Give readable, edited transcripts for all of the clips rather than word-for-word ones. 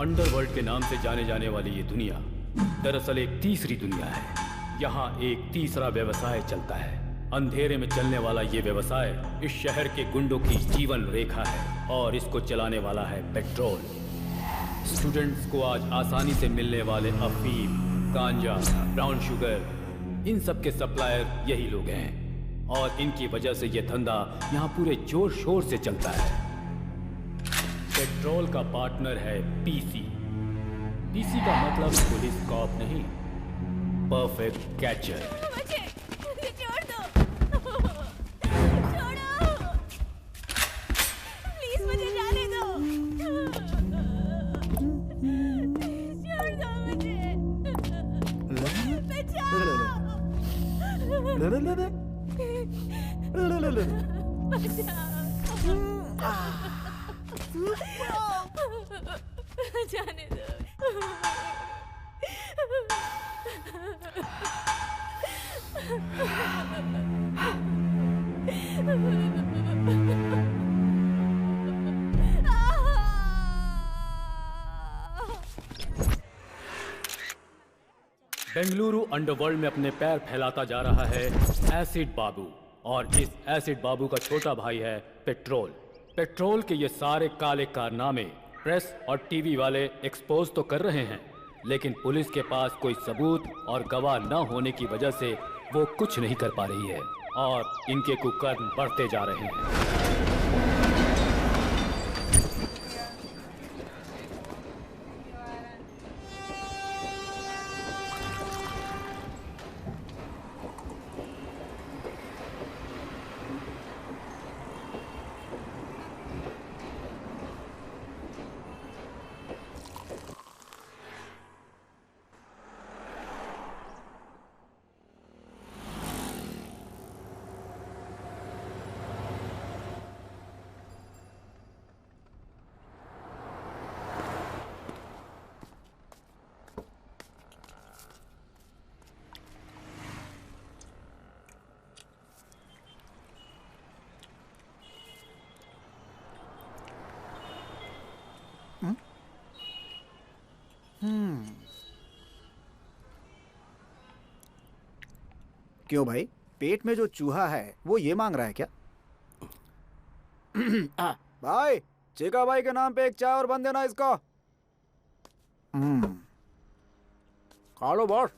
Underworld के नाम से जाने जाने वाली ये दुनिया दरअसल एक तीसरी दुनिया है। यहाँ एक तीसरा व्यवसाय चलता है। अंधेरे में चलने वाला ये व्यवसाय इस शहर के गुंडों की जीवन रेखा है और इसको चलाने वाला है पेट्रोल। स्टूडेंट्स को आज आसानी से मिलने वाले अफीम, गांजा, ब्राउन शुगर, इन सब के सप्लायर यही लोग हैं और इनकी वजह से ये धंधा यहाँ पूरे जोर शोर से चलता है। पेट्रोल का पार्टनर है पीसी। पीसी का मतलब पुलिस कॉप नहीं, परफेक्ट कैचर। मुझे छोड़ दो, छोड़ो, प्लीज मुझे जाने दो, छोड़ दो मुझे, बचाओ, जाने दो। बेंगलुरु अंडरवर्ल्ड में अपने पैर फैलाता जा रहा है एसिड बाबू और इस एसिड बाबू का छोटा भाई है पेट्रोल। पेट्रोल के ये सारे काले कारनामे प्रेस और टीवी वाले एक्सपोज तो कर रहे हैं, लेकिन पुलिस के पास कोई सबूत और गवाह न होने की वजह से वो कुछ नहीं कर पा रही है और इनके कुकर्म बढ़ते जा रहे हैं। क्यों भाई, पेट में जो चूहा है वो ये मांग रहा है क्या? भाई, चिका भाई के नाम पे एक चाय और बन देना इसको। खा लो बॉस।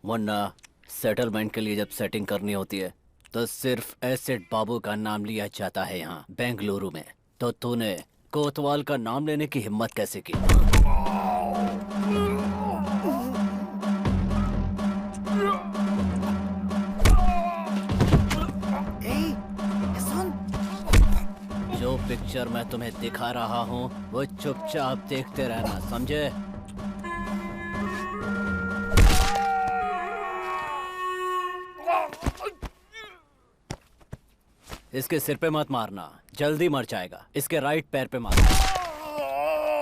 वरना सेटलमेंट के लिए जब सेटिंग करनी होती है तो सिर्फ एसिड बाबू का नाम लिया जाता है यहाँ बेंगलुरु में। तो तूने कोतवाल का नाम लेने की हिम्मत कैसे की? जो पिक्चर मैं तुम्हें दिखा रहा हूँ वो चुपचाप देखते रहना, समझे? इसके सिर पे मत मारना, जल्दी मर जाएगा। इसके राइट पैर पे मारना।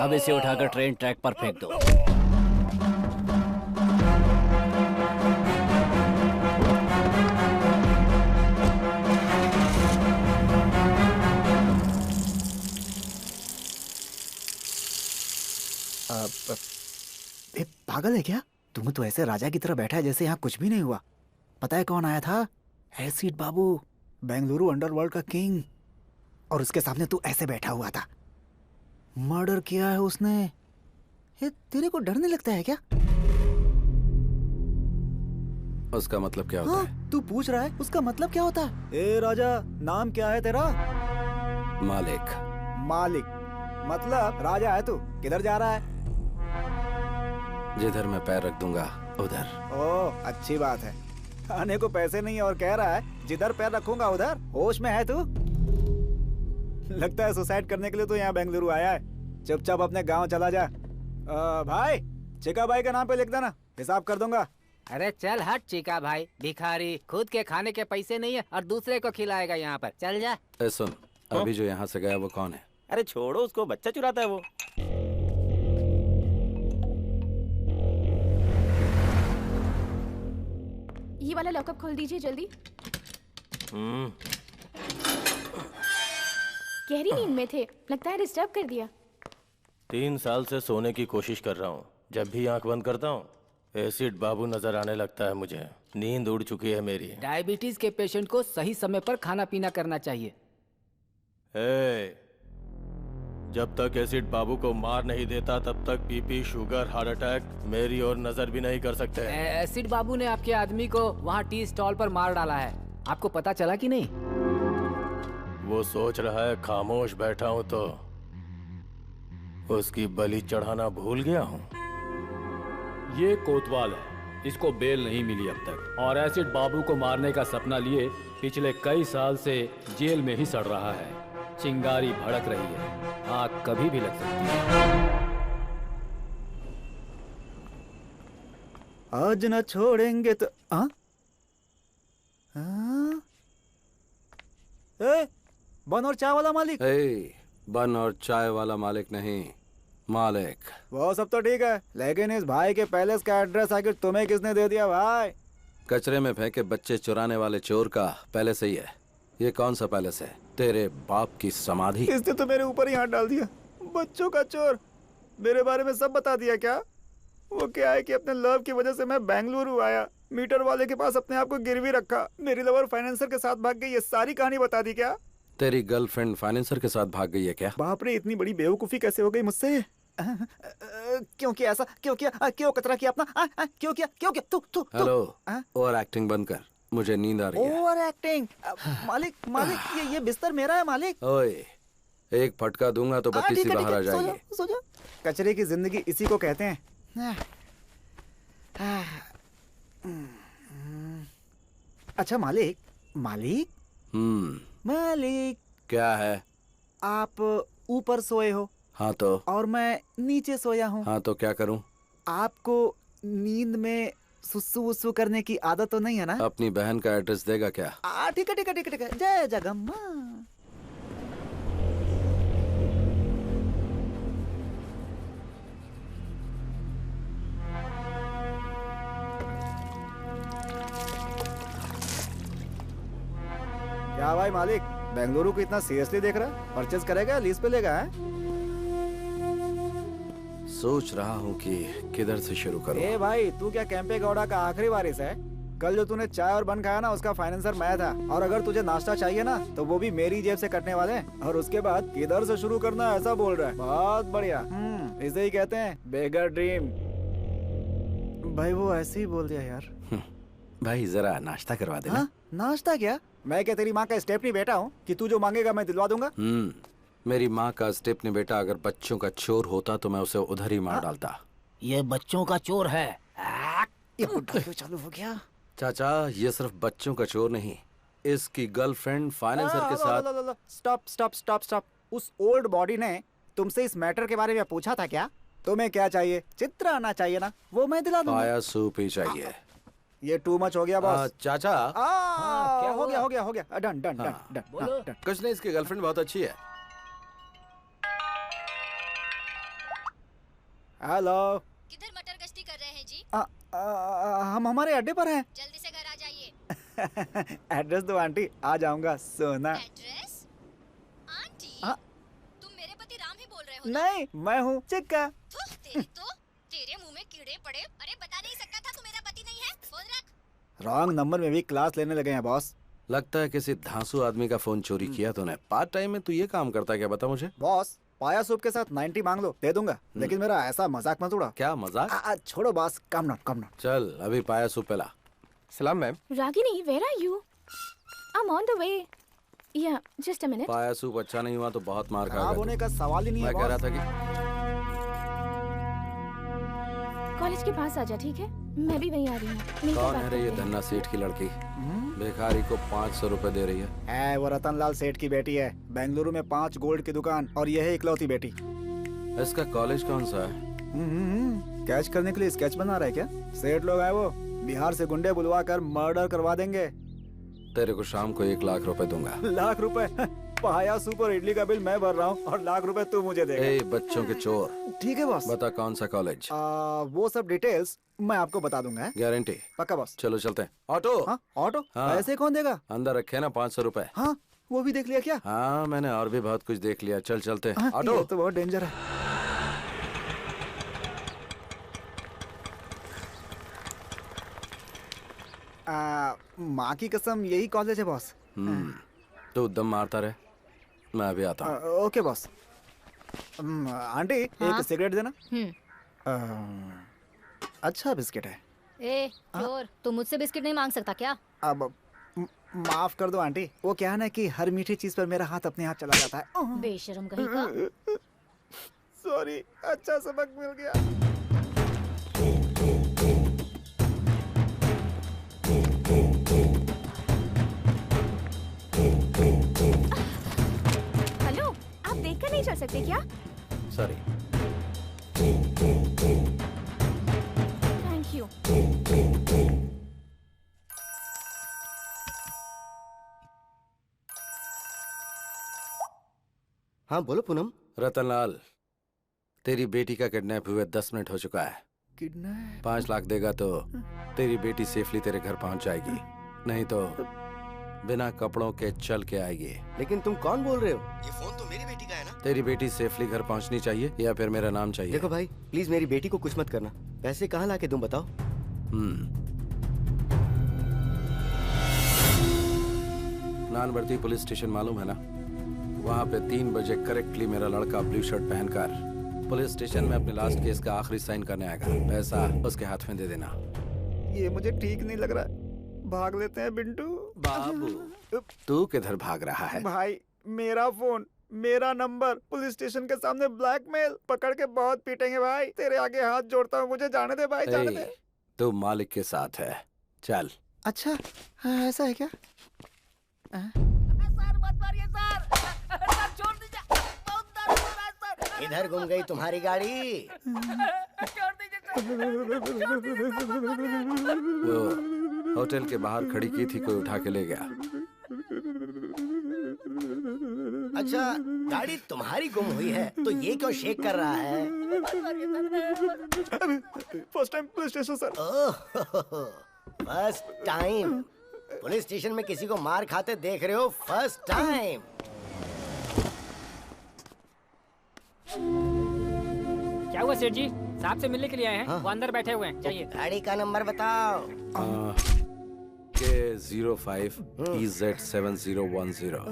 अब इसे उठाकर ट्रेन ट्रैक पर फेंक दो। पागल है क्या? तुम तो ऐसे राजा की तरह बैठा है जैसे यहाँ कुछ भी नहीं हुआ। पता है कौन आया था? एसिड बाबू, बेंगलुरु अंडरवर्ल्ड का किंग। और उसके सामने तू ऐसे बैठा हुआ था। मर्डर किया है उसने। ये तेरे को डर नहीं लगता है क्या? उसका मतलब क्या होता है? तू पूछ रहा है उसका मतलब क्या होता है? ए राजा, नाम क्या है तेरा? मालिक। मालिक मतलब राजा है तू। किधर जा रहा है? जिधर मैं पैर रख दूंगा उधर। ओह अच्छी बात है। आने को पैसे नहीं और कह रहा है जिधर पैर रखूंगा उधर। होश में है तू? लगता है सुसाइड करने के लिए तो यहाँ बेंगलुरु आया है। चुपचाप अपने गांव चला जा। भाई चिका भाई का नाम पे लिख देना, हिसाब कर दूंगा। अरे चल हट चिका भाई, भिखारी, खुद के खाने के पैसे नहीं है और दूसरे को खिलाएगा यहाँ पर। चल जा। सुन, अभी जो यहाँ से गया वो कौन है? अरे छोड़ो उसको, बच्चा चुराता है वो। ये वाला लॉकअप खोल दीजिए जल्दी। गहरी नींद में थे, लगता है डिस्टर्ब कर दिया। 3 साल से सोने की कोशिश कर रहा हूँ। जब भी आंख बंद करता हूँ एसिड बाबू नजर आने लगता है मुझे। नींद उड़ चुकी है मेरी। डायबिटीज के पेशेंट को सही समय पर खाना पीना करना चाहिए। जब तक एसिड बाबू को मार नहीं देता तब तक बीपी, शुगर, हार्ट अटैक मेरी और नजर भी नहीं कर सकते। एसिड बाबू ने आपके आदमी को वहाँ टी स्टॉल पर मार डाला है, आपको पता चला कि नहीं? वो सोच रहा है खामोश बैठा हूँ तो उसकी बलि चढ़ाना भूल गया हूँ। ये कोतवाल है, इसको बेल नहीं मिली अब तक और एसिड बाबू को मारने का सपना लिए पिछले कई साल से जेल में ही सड़ रहा है। चिंगारी भड़क रही है, आग कभी भी लग सकती है। आज न छोड़ेंगे तो बन और चाय वाला मालिक। बन और चाय वाला मालिक नहीं, मालिक। वो सब तो ठीक है, लेकिन इस भाई के पैलेस का एड्रेस आखिर तुम्हें किसने दे दिया भाई? कचरे में फेंके बच्चे चुराने वाले चोर का पैलेस ही है। ये कौन सा पैलेस है? तेरे बाप की समाधि। इसने तो मेरे ऊपर ही हाथ डाल दिया। बच्चों का चोर, मेरे बारे में सब बता दिया क्या? वो क्या है कि अपने लव की वजह से मैं बेंगलुरु आया, मीटर वाले के पास अपने आप को गिरवी रखा, मेरी लवर फाइनेंसर के साथ भाग गई, ये सारी कहानी बता दी क्या? तेरी गर्लफ्रेंड फाइनेंसर के साथ भाग गई है क्या? बाप रे, इतनी बड़ी बेवकूफी कैसे हो गई मुझसे? क्यों किया ऐसा? क्यों किया? क्यों कतरा किया अपना? क्यों किया? क्यों किया? तू हेलो, ओवर एक्टिंग बंद कर, मुझे नींद आ रही है। Over acting? मालिक मालिक, ये बिस्तर मेरा है मालिक। ओए, एक फटका दूंगा तो बत्ती सी बाहर आ जाएगी। सो जा। कचरे की जिंदगी इसी को कहते हैं। अच्छा मालिक, मालिक मालिक, क्या है? आप ऊपर सोए हो? हाँ तो? और मैं नीचे सोया हूँ। हाँ तो क्या करूँ? आपको नींद में सुसु वुसु करने की आदत तो नहीं है ना? अपनी बहन का एड्रेस देगा क्या? ठीक है ठीक है ठीक है। जय जगम्मा। क्या भाई मालिक, बेंगलुरु को इतना सीरियसली देख रहा? परचेज करेगा, लीज पे लेगा? है सोच रहा हूँ कि किधर से शुरू करूँ। ए भाई, तू क्या कैंपे गौड़ा का आखिरी वारिस है? कल जो तूने चाय और बन खाया ना, उसका फाइनेंसर मैं था। और अगर तुझे नाश्ता चाहिए ना तो वो भी मेरी जेब से कटने वाले हैं। और उसके बाद किधर से शुरू करना ऐसा बोल रहा है। बहुत बढ़िया। इसे ही कहते हैं बेगर ड्रीम। भाई वो ऐसे ही बोल दिया यार। भाई जरा नाश्ता करवा देना। नाश्ता क्या? मैं क्या तेरी माँ का स्टेपनी बेटा हूँ कि तू जो मांगेगा मैं दिलवा दूंगा? मेरी माँ का स्टेपनी बेटा अगर बच्चों का चोर होता तो मैं उसे उधर ही मार डालता। ये बच्चों का चोर है। ये चालू हो गया। चाचा, ये सिर्फ बच्चों का चोर नहीं, इसकी गर्लफ्रेंड फाइनेंसर के साथ। Stop stop stop stop. उस ओल्ड बॉडी ने तुमसे इस मैटर के बारे में पूछा था क्या? तुम्हें क्या चाहिए? चित्र आना चाहिए ना, वो मैं दिला दूंगा। पाया सूप ही चाहिए। ये टू मच हो गया बॉस। चाचा, क्या हो गया? हो गया हो गया। Done done done done. कुछ नहीं, इसकी गर्लफ्रेंड बहुत अच्छी है। हेलो, किधर मटर गश्ती कर रहे हैं जी? हम हमारे अड्डे पर हैं। जल्दी से घर आ जाइए। एड्रेस दो आंटी, आ जाऊंगा। सोना। एड्रेस? आंटी, हाँ? तुम मेरे पति राम ही बोल रहे हो ना? नहीं, मैं हूँ चिक्का। तेरे मुंह में कीड़े पड़े। अरे बता नहीं सकता था तू मेरा पति नहीं है? फोन रख। रॉन्ग नंबर में भी क्लास लेने लगे हैं बॉस। लगता है किसी धांसू आदमी का फोन चोरी किया तूने। पार्ट टाइम में तू ये काम करता है क्या? बता मुझे। बॉस, पाया सूप के साथ 90 मांग लो, दे दूंगा। लेकिन मेरा ऐसा मजाक मत उड़ा। क्या मजाक? छोड़ो बॉस, कम नॉट। चल अभी पाया सूप पिला। सलाम ma'am. Ragini, where are you? I'm on the way. या जस्ट अ मिनट। पाया सूप अच्छा नहीं हुआ तो बहुत मार खराब खाएगा होने तू। का सवाल ही नहीं है मैं कह रहा बॉस। था कि कॉलेज के पास आ जा, ठीक है? मैं भी वहीं आ रही हूँ। मिलकर कौन बात है रे ये करते हैं। धन्ना सेठ की लड़की? भिखारी को 500 रुपए दे रही है। वो रतनलाल सेठ की बेटी है। बेंगलुरु में 5 गोल्ड की दुकान और यह है इकलौती बेटी। इसका कॉलेज कौन सा है? कैच करने के लिए स्केच बना रहा है क्या? सेठ लोग आए वो बिहार से गुंडे बुलवा कर मर्डर करवा देंगे। तेरे को शाम को 1 लाख रुपए दूंगा। लाख रुपए? पाया सूप और इडली का बिल मैं भर रहा हूँ और लाख रुपए तू मुझे देगा। ए बच्चों के चोर, ठीक है बॉस। बता कौन सा कॉलेज? वो सब डिटेल्स मैं आपको बता दूंगा। गारंटी? पक्का बॉस। चलो चलते हैं। ऑटो? हाँ ऑटो? हाँ। पैसे कौन देगा? अंदर रखे ना 500 रुपए। हाँ वो भी देख लिया क्या? हाँ मैंने और भी बहुत कुछ देख लिया। चल चलते हैं। हाँ, ऑटो? ये तो बहुत डेंजर है। माँ की कसम यही कॉलेज है बॉस। तू दम मारता रहे, मैं अभी आता हूँ। Okay boss. आंटी एक सिगरेट देना। अच्छा बिस्किट है। ए चोर, तू मुझसे बिस्किट नहीं मांग सकता क्या? अब माफ कर दो आंटी, वो क्या है ना कि हर मीठी चीज पर मेरा हाथ अपने आप चला जाता है। बेशरम कहीं का। सॉरी, अच्छा सबक मिल गया। हेलो, आप देखकर नहीं चल सकते क्या? सॉरी। Thank you. हाँ बोलो पूनम। रतनलाल, तेरी बेटी का किडनैप हुए 10 मिनट हो चुका है। किडनैप? 5 लाख देगा तो तेरी बेटी सेफली तेरे घर पहुंच जाएगी, नहीं तो बिना कपड़ों के चल के आएगी। लेकिन तुम कौन बोल रहे हो? ये फोन तो मेरी बेटी का है ना? तेरी बेटी सेफली घर पहुंचनी चाहिए या फिर मेरा नाम चाहिए? देखो भाई, प्लीज मेरी बेटी को कुछ मत करना। पैसे कहाँ लाके तुम बताओ। नानवर्ती पुलिस स्टेशन मालूम है ना? वहाँ पे 3 बजे करेक्टली मेरा लड़का ब्लू शर्ट पहनकर पुलिस स्टेशन में अपने लास्ट केस का आखिरी साइन करने आएगा। पैसा उसके हाथ में दे देना। ये मुझे ठीक नहीं लग रहा है। भाग लेते हैं बिंटू। बाबू तू किधर भाग रहा है? भाई मेरा फोन, मेरा नंबर, पुलिस स्टेशन के सामने ब्लैकमेल, पकड़ के बहुत पीटेंगे भाई। तेरे आगे हाथ जोड़ता हूँ, मुझे जाने दे भाई, जाने दे। तू मालिक के साथ है, चल। अच्छा ऐसा है क्या? इधर घूम गई तुम्हारी गाड़ी। वो होटल के बाहर खड़ी की थी, कोई उठा के ले गया। अच्छा, गाड़ी तुम्हारी गुम हुई है तो ये क्यों शेक कर रहा है? First time police station sir. First time police station में किसी को मार खाते देख रहे हो? First time. क्या हुआ सेठ जी? साहब से मिलने के लिए आए हैं। हाँ। वो अंदर बैठे हुए हैं, चाहिए। गाड़ी का नंबर बताओ। K05 EZ7010।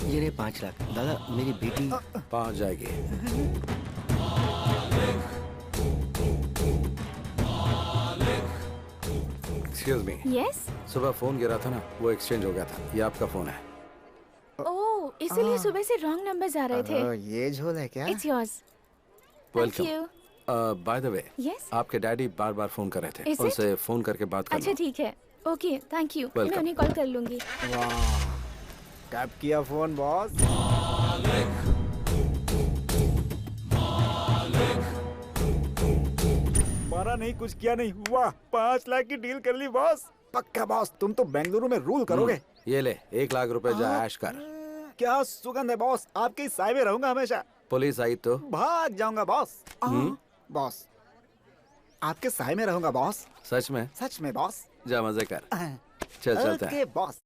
ये रहे 5 लाख। दादा मेरी बेटी पहुंच जाएगी। Excuse me. यस। सुबह फोन गिरा था ना, वो एक्सचेंज हो गया था। ये आपका फोन है। ओह, इसीलिए सुबह से रॉन्ग नंबर्स आ रहे थे। ये झोल है क्या? It's yours. Thank you. By the way, yes. आपके डैडी बार बार फोन कर रहे थे। Is it? उनसे फोन करके बात अच्छा करना। ठीक है। Okay, thank you. मैं Welcome. उन्हें कॉल कर लूंगी। वाह, टैप किया फोन बॉस। मारा नहीं, कुछ किया नहीं। वाह, 5 लाख की डील कर ली बॉस। पक्का बॉस, तुम तो बेंगलुरु में रूल करोगे। ये ले 1 लाख रुपए जा ऐश कर। क्या सुगंध है बॉस, आपके साय में रहूंगा हमेशा। पुलिस आई तो भाग जाऊंगा बॉस। बॉस, आपके साय में रहूंगा बॉस। सच में? सच में बॉस। जा मजे कर। चल चलते हैं। Okay boss.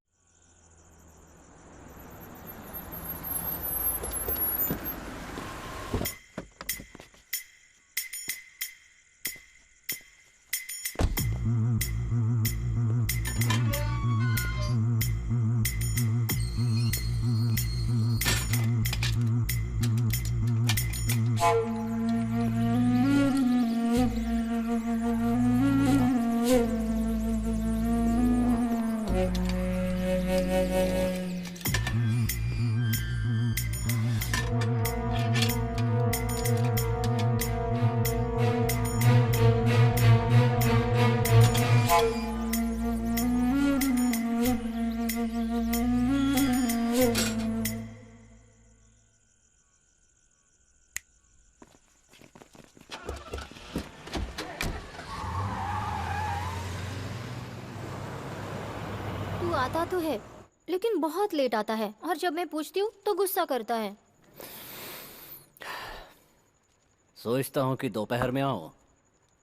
तू आता तो है लेकिन बहुत लेट आता है, और जब मैं पूछती हूँ तो गुस्सा करता है। सोचता हूँ कि दोपहर में आऊँ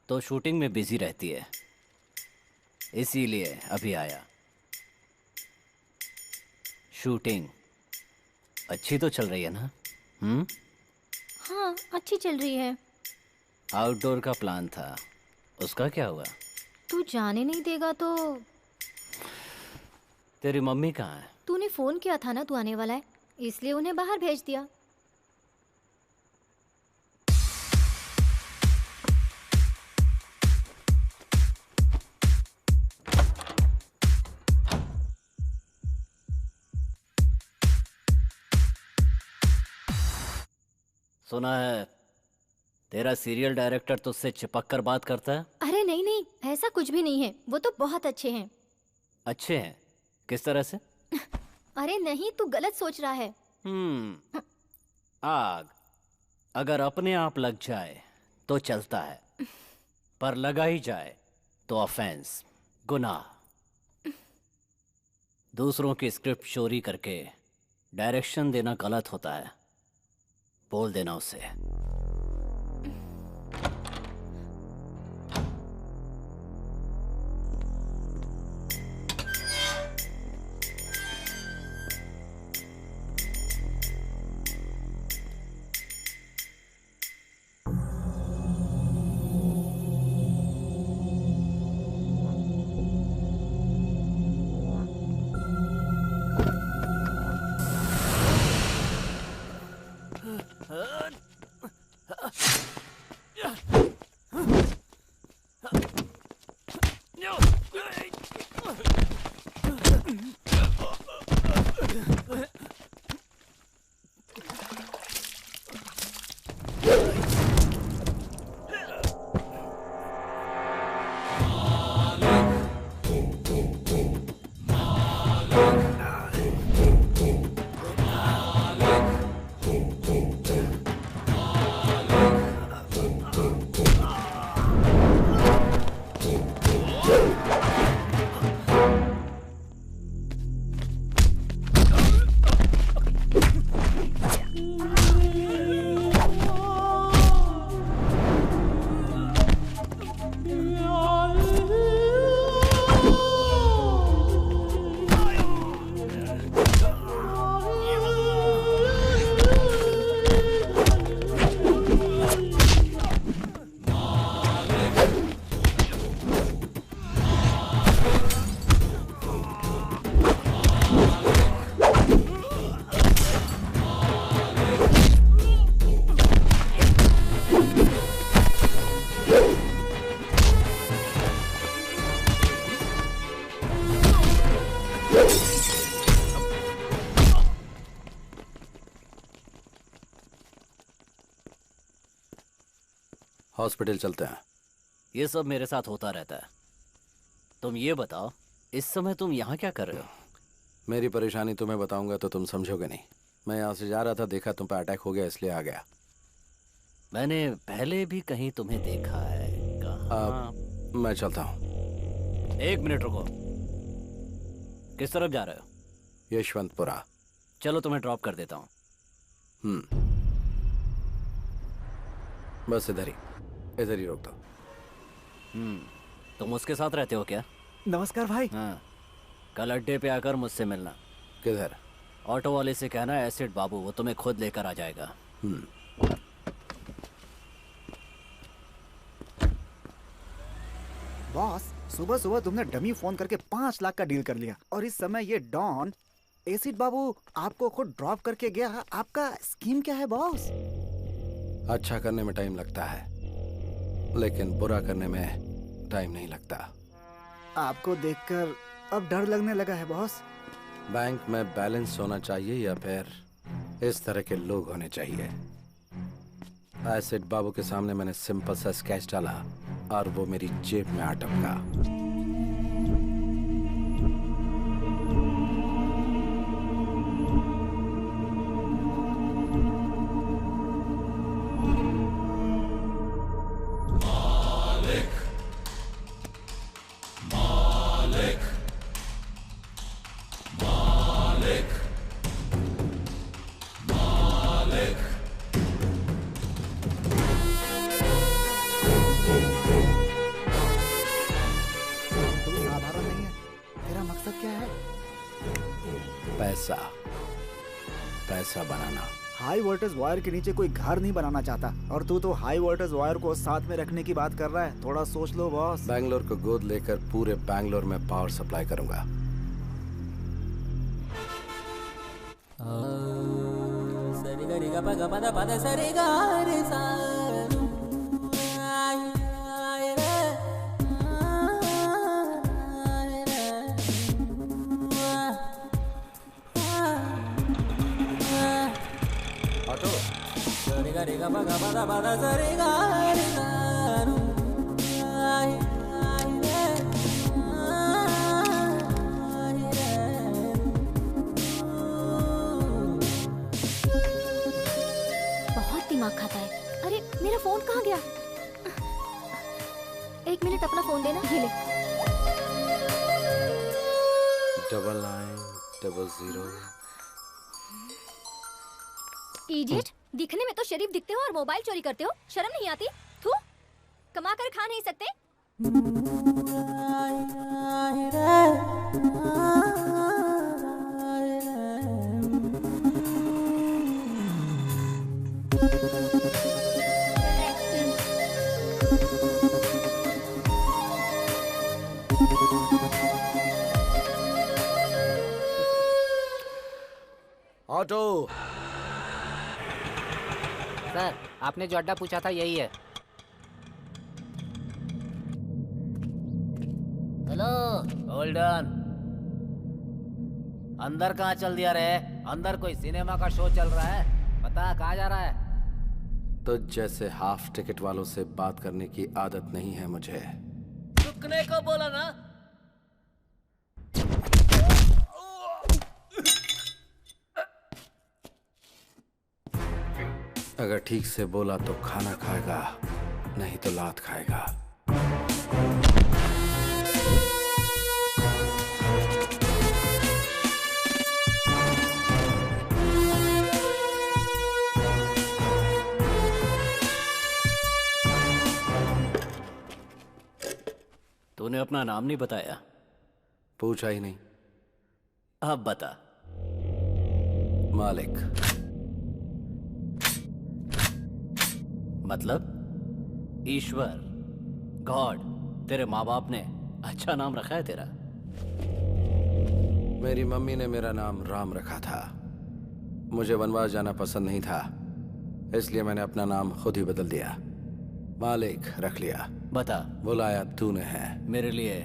तो शूटिंग में बिजी रहती है, इसीलिए अभी आया। शूटिंग अच्छी तो चल रही है ना? हाँ, अच्छी चल रही है। आउटडोर का प्लान था, उसका क्या हुआ? तू जाने नहीं देगा तो? तेरी मम्मी कहाँ है? तूने फोन किया था ना तू आने वाला है, इसलिए उन्हें बाहर भेज दिया। सुना है तेरा सीरियल डायरेक्टर तुझसे चिपक कर बात करता है? अरे नहीं नहीं, ऐसा कुछ भी नहीं है, वो तो बहुत अच्छे हैं। अच्छे हैं? किस तरह से? अरे नहीं, तू गलत सोच रहा है। आग अगर अपने आप लग जाए तो चलता है, पर लगा ही जाए तो ऑफेंस, गुनाह। दूसरों की स्क्रिप्ट चोरी करके डायरेक्शन देना गलत होता है, बोल देना उसे। हॉस्पिटल चलते हैं। ये सब मेरे साथ होता रहता है। तुम ये बताओ, इस समय तुम यहाँ क्या कर रहे हो? मेरी परेशानी तुम्हें बताऊंगा तो तुम समझोगे नहीं। मैं यहाँ से जा रहा था, देखा तुम पे अटैक हो गया, इसलिए आ गया। मैंने पहले भी कहीं तुम्हें देखा है। कहाँ? मैं चलता हूँ। 1 मिनट रुको। किस तरफ जा रहे हो? यशवंतपुरा। चलो तुम्हें ड्रॉप कर देता हूँ। बस इधर ही रोक दो। तुम उसके साथ रहते हो क्या? नमस्कार भाई। हाँ, कल अड्डे पे आकर मुझसे मिलना। किधर? ऑटो वाले से कहना एसिड बाबू, वो तुम्हें खुद लेकर आ जाएगा। बॉस, सुबह सुबह तुमने डमी फोन करके 5 लाख का डील कर लिया, और इस समय ये डॉन एसिड बाबू आपको खुद ड्रॉप करके गया। आपका स्कीम क्या है बॉस? अच्छा करने में टाइम लगता है, लेकिन बुरा करने में टाइम नहीं लगता। आपको देखकर अब डर लगने लगा है बॉस। बैंक में बैलेंस होना चाहिए या फिर इस तरह के लोग होने चाहिए। एसिड बाबू के सामने मैंने सिंपल सा स्केच डाला और वो मेरी जेब में आ टपका। पैसा बनाना। हाई वोल्टेज वायर के नीचे कोई घर नहीं बनाना चाहता और तू तो हाई वोल्टेज वायर को साथ में रखने की बात कर रहा है। थोड़ा सोच लो बॉस। बैंगलोर को गोद लेकर पूरे बैंगलोर में पावर सप्लाई करूंगा। बहुत दिमाग खाता है। अरे मेरा फोन कहाँ गया? 1 मिनट अपना फोन देना। ये ले। 9900। इडियट, दिखने में तो शरीफ दिखते हो और मोबाइल चोरी करते हो। शर्म नहीं आती? थू, कमा कर खा नहीं सकते? ऑटो। सर, आपने जो अड्डा पूछा था यही है। Hello, hold on. अंदर कहाँ चल दिया रे? अंदर कोई सिनेमा का शो चल रहा है। पता कहाँ जा रहा है? तो जैसे हाफ टिकट वालों से बात करने की आदत नहीं है मुझे। रुकने को बोला ना। अगर ठीक से बोला तो खाना खाएगा, नहीं तो लात खाएगा। तूने अपना नाम नहीं बताया। पूछा ही नहीं। अब बता। मालिक। मतलब ईश्वर, गॉड। तेरे माँ बाप ने अच्छा नाम रखा है तेरा। मेरी मम्मी ने मेरा नाम राम रखा था। मुझे वनवास जाना पसंद नहीं था, इसलिए मैंने अपना नाम खुद ही बदल दिया। मालिक रख लिया। बता। बुलाया तूने है। मेरे लिए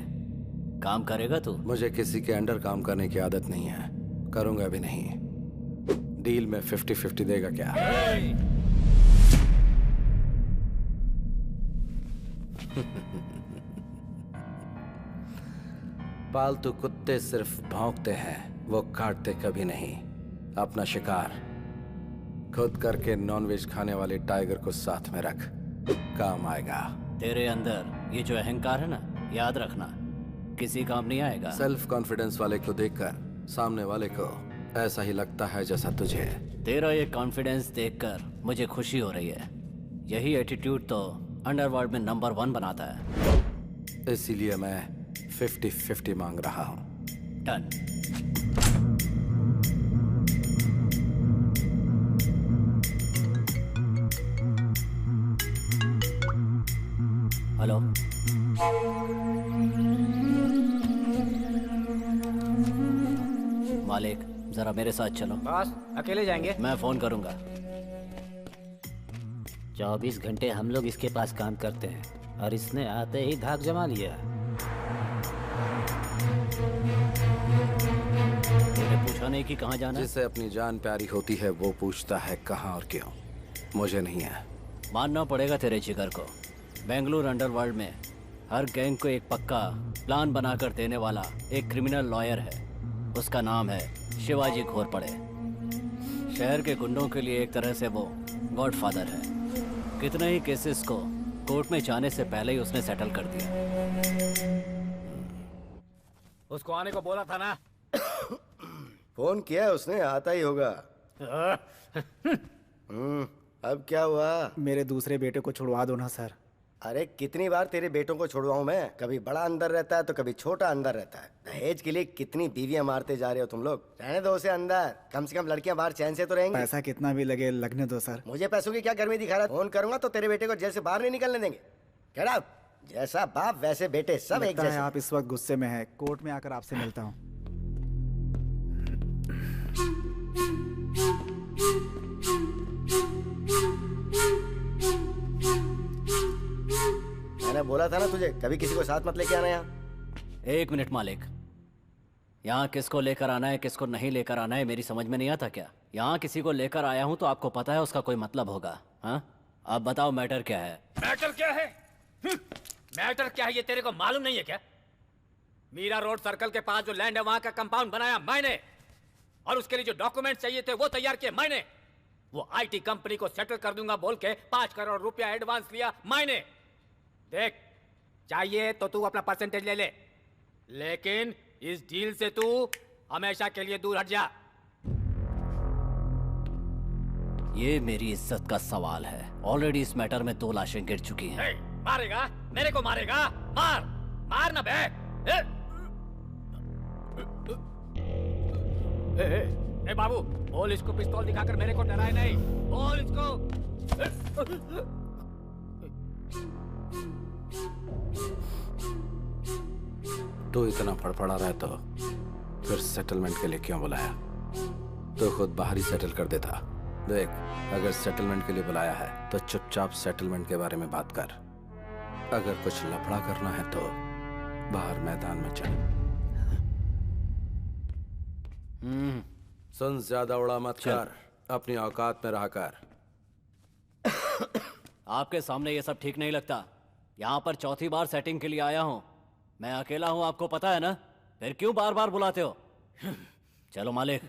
काम करेगा तू? मुझे किसी के अंडर काम करने की आदत नहीं है, करूंगा भी नहीं। डील में 50-50 देगा क्या? पालतू कुत्ते सिर्फ भौंकते हैं, वो काटते कभी नहीं। अपना शिकार खुद करके नॉनवेज खाने वाले टाइगर को साथ में रख, काम आएगा। तेरे अंदर ये जो अहंकार है ना, याद रखना किसी काम नहीं आएगा। सेल्फ कॉन्फिडेंस वाले को देखकर सामने वाले को ऐसा ही लगता है जैसा तुझे। तेरा ये कॉन्फिडेंस देखकर मुझे खुशी हो रही है। यही एटीट्यूड तो अंडरवर्ल्ड में नंबर 1 बनाता है। इसीलिए मैं 50-50 मांग रहा हूं। डन। हेलो। मालिक, जरा मेरे साथ चलो। बॉस, अकेले जाएंगे? मैं फोन करूंगा। 24 घंटे हम लोग इसके पास काम करते हैं और इसने आते ही धाक जमा लिया। तेरे नहीं कि कहाँ जाना है? जिसे अपनी जान प्यारी होती है वो पूछता है कहाँ और क्यों। मुझे नहीं है। मानना पड़ेगा तेरे जिगर को। बेंगलुरु अंडरवर्ल्ड में हर गैंग को एक पक्का प्लान बनाकर देने वाला एक क्रिमिनल लॉयर है। उसका नाम है शिवाजी घोरपड़े। शहर के गुंडों के लिए एक तरह से वो गॉडफादर है। कितने ही केसेस को कोर्ट में जाने से पहले ही उसने सेटल कर दिया। उसको आने को बोला था ना। फोन किया है उसने, आता ही होगा। अब क्या हुआ? मेरे दूसरे बेटे को छुड़वा दो ना सर। अरे कितनी बार तेरे बेटों को छुड़वाऊं मैं? कभी बड़ा अंदर रहता है तो कभी छोटा अंदर रहता है। दहेज के लिए कितनी बीवियां मारते जा रहे हो तुम लोग। रहने दो उसे अंदर, कम से कम लड़कियां बाहर चैन से तो रहेंगी। पैसा कितना भी लगे लगने दो सर। मुझे पैसों की क्या गर्मी दिखा रहा है? फोन करूंगा तो तेरे बेटे को जेल से बाहर नहीं निकलने देंगे। Get out! जैसा बाप वैसे बेटे, सब एक लगता है जैसे। आप इस वक्त गुस्से में हैं। कोर्ट में आकर आपसे मिलता हूँ। मैंने बोला था ना तुझे, कभी किसी को साथ मत लेके आना यहाँ। 1 मिनट मालिक, यहाँ किसको लेकर आना है किसको नहीं लेकर आना है मेरी समझ में नहीं आता क्या? यहाँ किसी को लेकर आया हूँ तो आपको पता है उसका कोई मतलब होगा। हाँ, अब बताओ मैटर क्या है? मैटर क्या है? मैटर क्या है ये तेरे को मालूम नहीं है क्या? मीरा रोड सर्कल के पास जो लैंड है वहां का कंपाउंड बनाया मैंने, और उसके लिए जो डॉक्यूमेंट चाहिए थे वो तैयार किए मैंने। वो आईटी कंपनी को सेटल कर दूंगा बोल के 5 करोड़ रुपया एडवांस लिया मैंने। देख, चाहिए तो तू अपना परसेंटेज ले ले, लेकिन इस डील से तू हमेशा के लिए दूर हट जा। ये मेरी इज्जत का सवाल है। ऑलरेडी इस मैटर में 2 लाशें गिर चुकी हैं। मारेगा? मेरे को मारेगा? मार मार ना बे। ए बाबू, बोल इसको पिस्तौल दिखाकर मेरे को डराए नहीं। बोल इसको। तो इतना फड़फड़ा रहा है तो फिर सेटलमेंट के लिए क्यों बुलाया? तो खुद बाहर ही सेटल कर देता। देख, अगर सेटलमेंट के लिए बुलाया है तो चुपचाप सेटलमेंट के बारे में बात कर। अगर कुछ लफड़ा करना है तो बाहर मैदान में चल। सुन, ज्यादा उड़ा मत कर, अपनी औकात में रहा कर। आपके सामने ये सब ठीक नहीं लगता। यहाँ पर 4थी बार सेटिंग के लिए आया हूँ। मैं अकेला हूँ, आपको पता है ना? फिर क्यों बार बार बुलाते हो? चलो मालिक।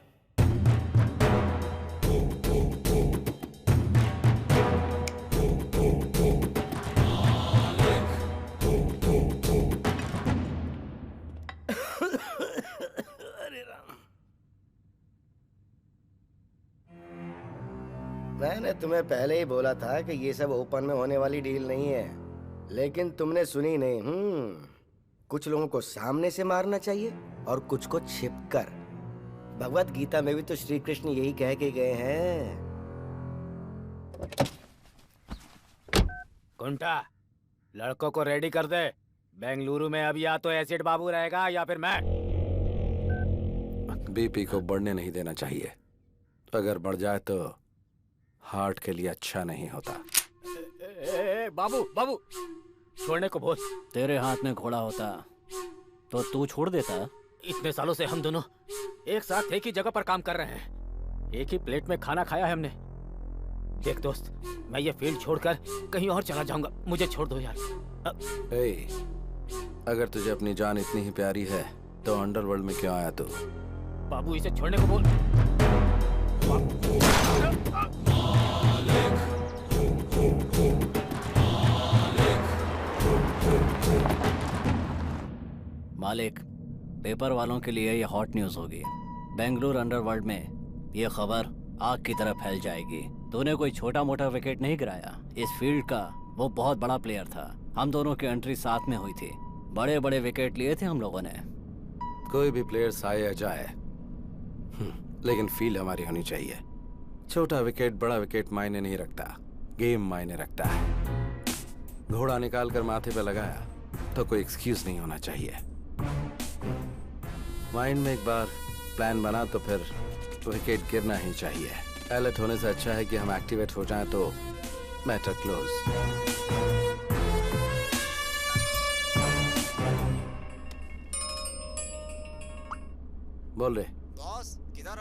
मैंने तुम्हें पहले ही बोला था कि ये सब ओपन में होने वाली डील नहीं है, लेकिन तुमने सुनी नहीं। कुछ लोगों को सामने से मारना चाहिए और कुछ को छिपकर। भगवत गीता में भी तो श्री कृष्ण यही कह के गए हैं। कुंटा, लड़कों को रेडी कर दे। बेंगलुरु में अब या तो एसिड बाबू रहेगा या फिर मैं। बीपी को बढ़ने नहीं देना चाहिए। अगर बढ़ जाए तो हार्ट के लिए अच्छा नहीं होता। बाबू बाबू, छोड़ने को बोल। तेरे हाथ में घोड़ा होता तो तू छोड़ देता। इतने सालों से हम दोनों एक साथ एक ही जगह पर काम कर रहे हैं, एक ही प्लेट में खाना खाया है हमने। देख दोस्त, मैं ये फील्ड छोड़कर कहीं और चला जाऊंगा, मुझे छोड़ दो यार। अगर तुझे अपनी जान इतनी ही प्यारी है तो अंडरवर्ल्ड में क्यों आया तू? बाबू, इसे छोड़ने को बोल। मालिक, पेपर वालों के लिए ये हॉट न्यूज होगी। बेंगलुरु अंडरवर्ल्ड में ये खबर आग की तरह फैल जाएगी। तूने कोई छोटा मोटा विकेट नहीं गिराया। इस फील्ड का वो बहुत बड़ा प्लेयर था। हम दोनों की एंट्री साथ में हुई थी। बड़े बड़े विकेट लिए थे हम लोगों ने। कोई भी प्लेयर आए या जाए, लेकिन फील्ड हमारी होनी चाहिए। छोटा विकेट बड़ा विकेट मायने नहीं रखता, गेम मायने रखता है। घोड़ा निकाल कर माथे पे लगाया तो कोई एक्सक्यूज नहीं होना चाहिए। माइंड में एक बार प्लान बना तो फिर विकेट गिरना ही चाहिए। अलर्ट होने से अच्छा है कि हम एक्टिवेट हो जाएं तो मैटर क्लोज। बोल रहे बॉस, किधर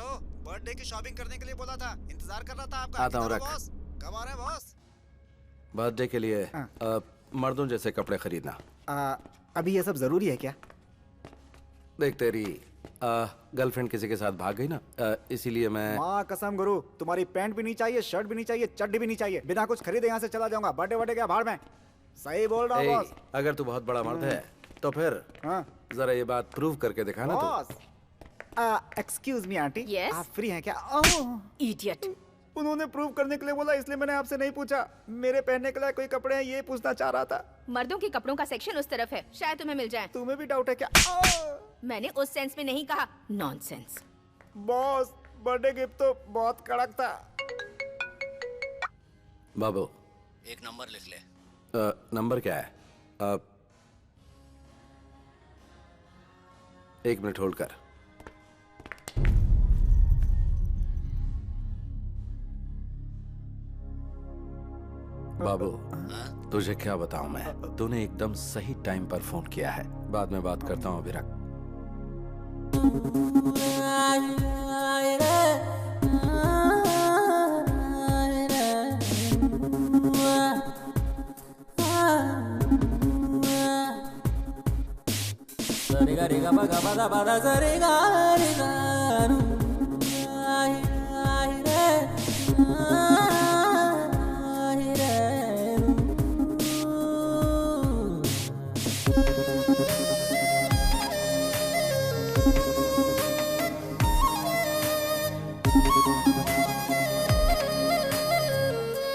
बर्थडे की शॉपिंग करने के लिए बोला था, इंतजार कर रहा था आपका। आता हूँ, किधर रख। हो बॉस? कब आ रहे हैं बॉस? बर्थडे के लिए मर्दों जैसे कपड़े खरीदना। अभी ये सब जरूरी है क्या? देख तेरी गर्लफ्रेंड किसी के साथ भाग गई ना, इसीलिए मैं माँ कसम गुरु, तुम्हारी पैंट भी नहीं चाहिए, शर्ट भी नहीं चाहिए, चड्डी भी नहीं चाहिए। बिना कुछ खरीदे यहाँ से चला जाऊंगा। बर्थडे वर्डे क्या भाड़ में? सही बोल रहा हूँ ए, बॉस। अगर तू बहुत बड़ा मर्द है तो फिर हाँ जरा ये बात प्रूव करके दिखाना तू। Boss, excuse me aunty, Yes? आप फ्री हैं क्या? ओह, इडियट। उन्होंने प्रूव करने के लिए बोला, इसलिए मैंने आपसे नहीं पूछा। मेरे पहनने के लिए कोई कपड़े हैं ये पूछना चाह रहा था। मर्दों के कपड़ों का सेक्शन उस तरफ है, शायद तुम्हें मिल जाए। तुम्हें भी डाउट है क्या? मैंने उस सेंस में नहीं कहा, नॉनसेंस। बॉस, बर्थडे गिफ्ट तो बहुत कड़क था। बाबू एक नंबर लिख ले। नंबर क्या है? एक मिनट होल्ड कर। बाबू तुझे क्या बताऊं मैं, तूने एकदम सही टाइम पर फोन किया है। बाद में बात करता हूं, अभी रख।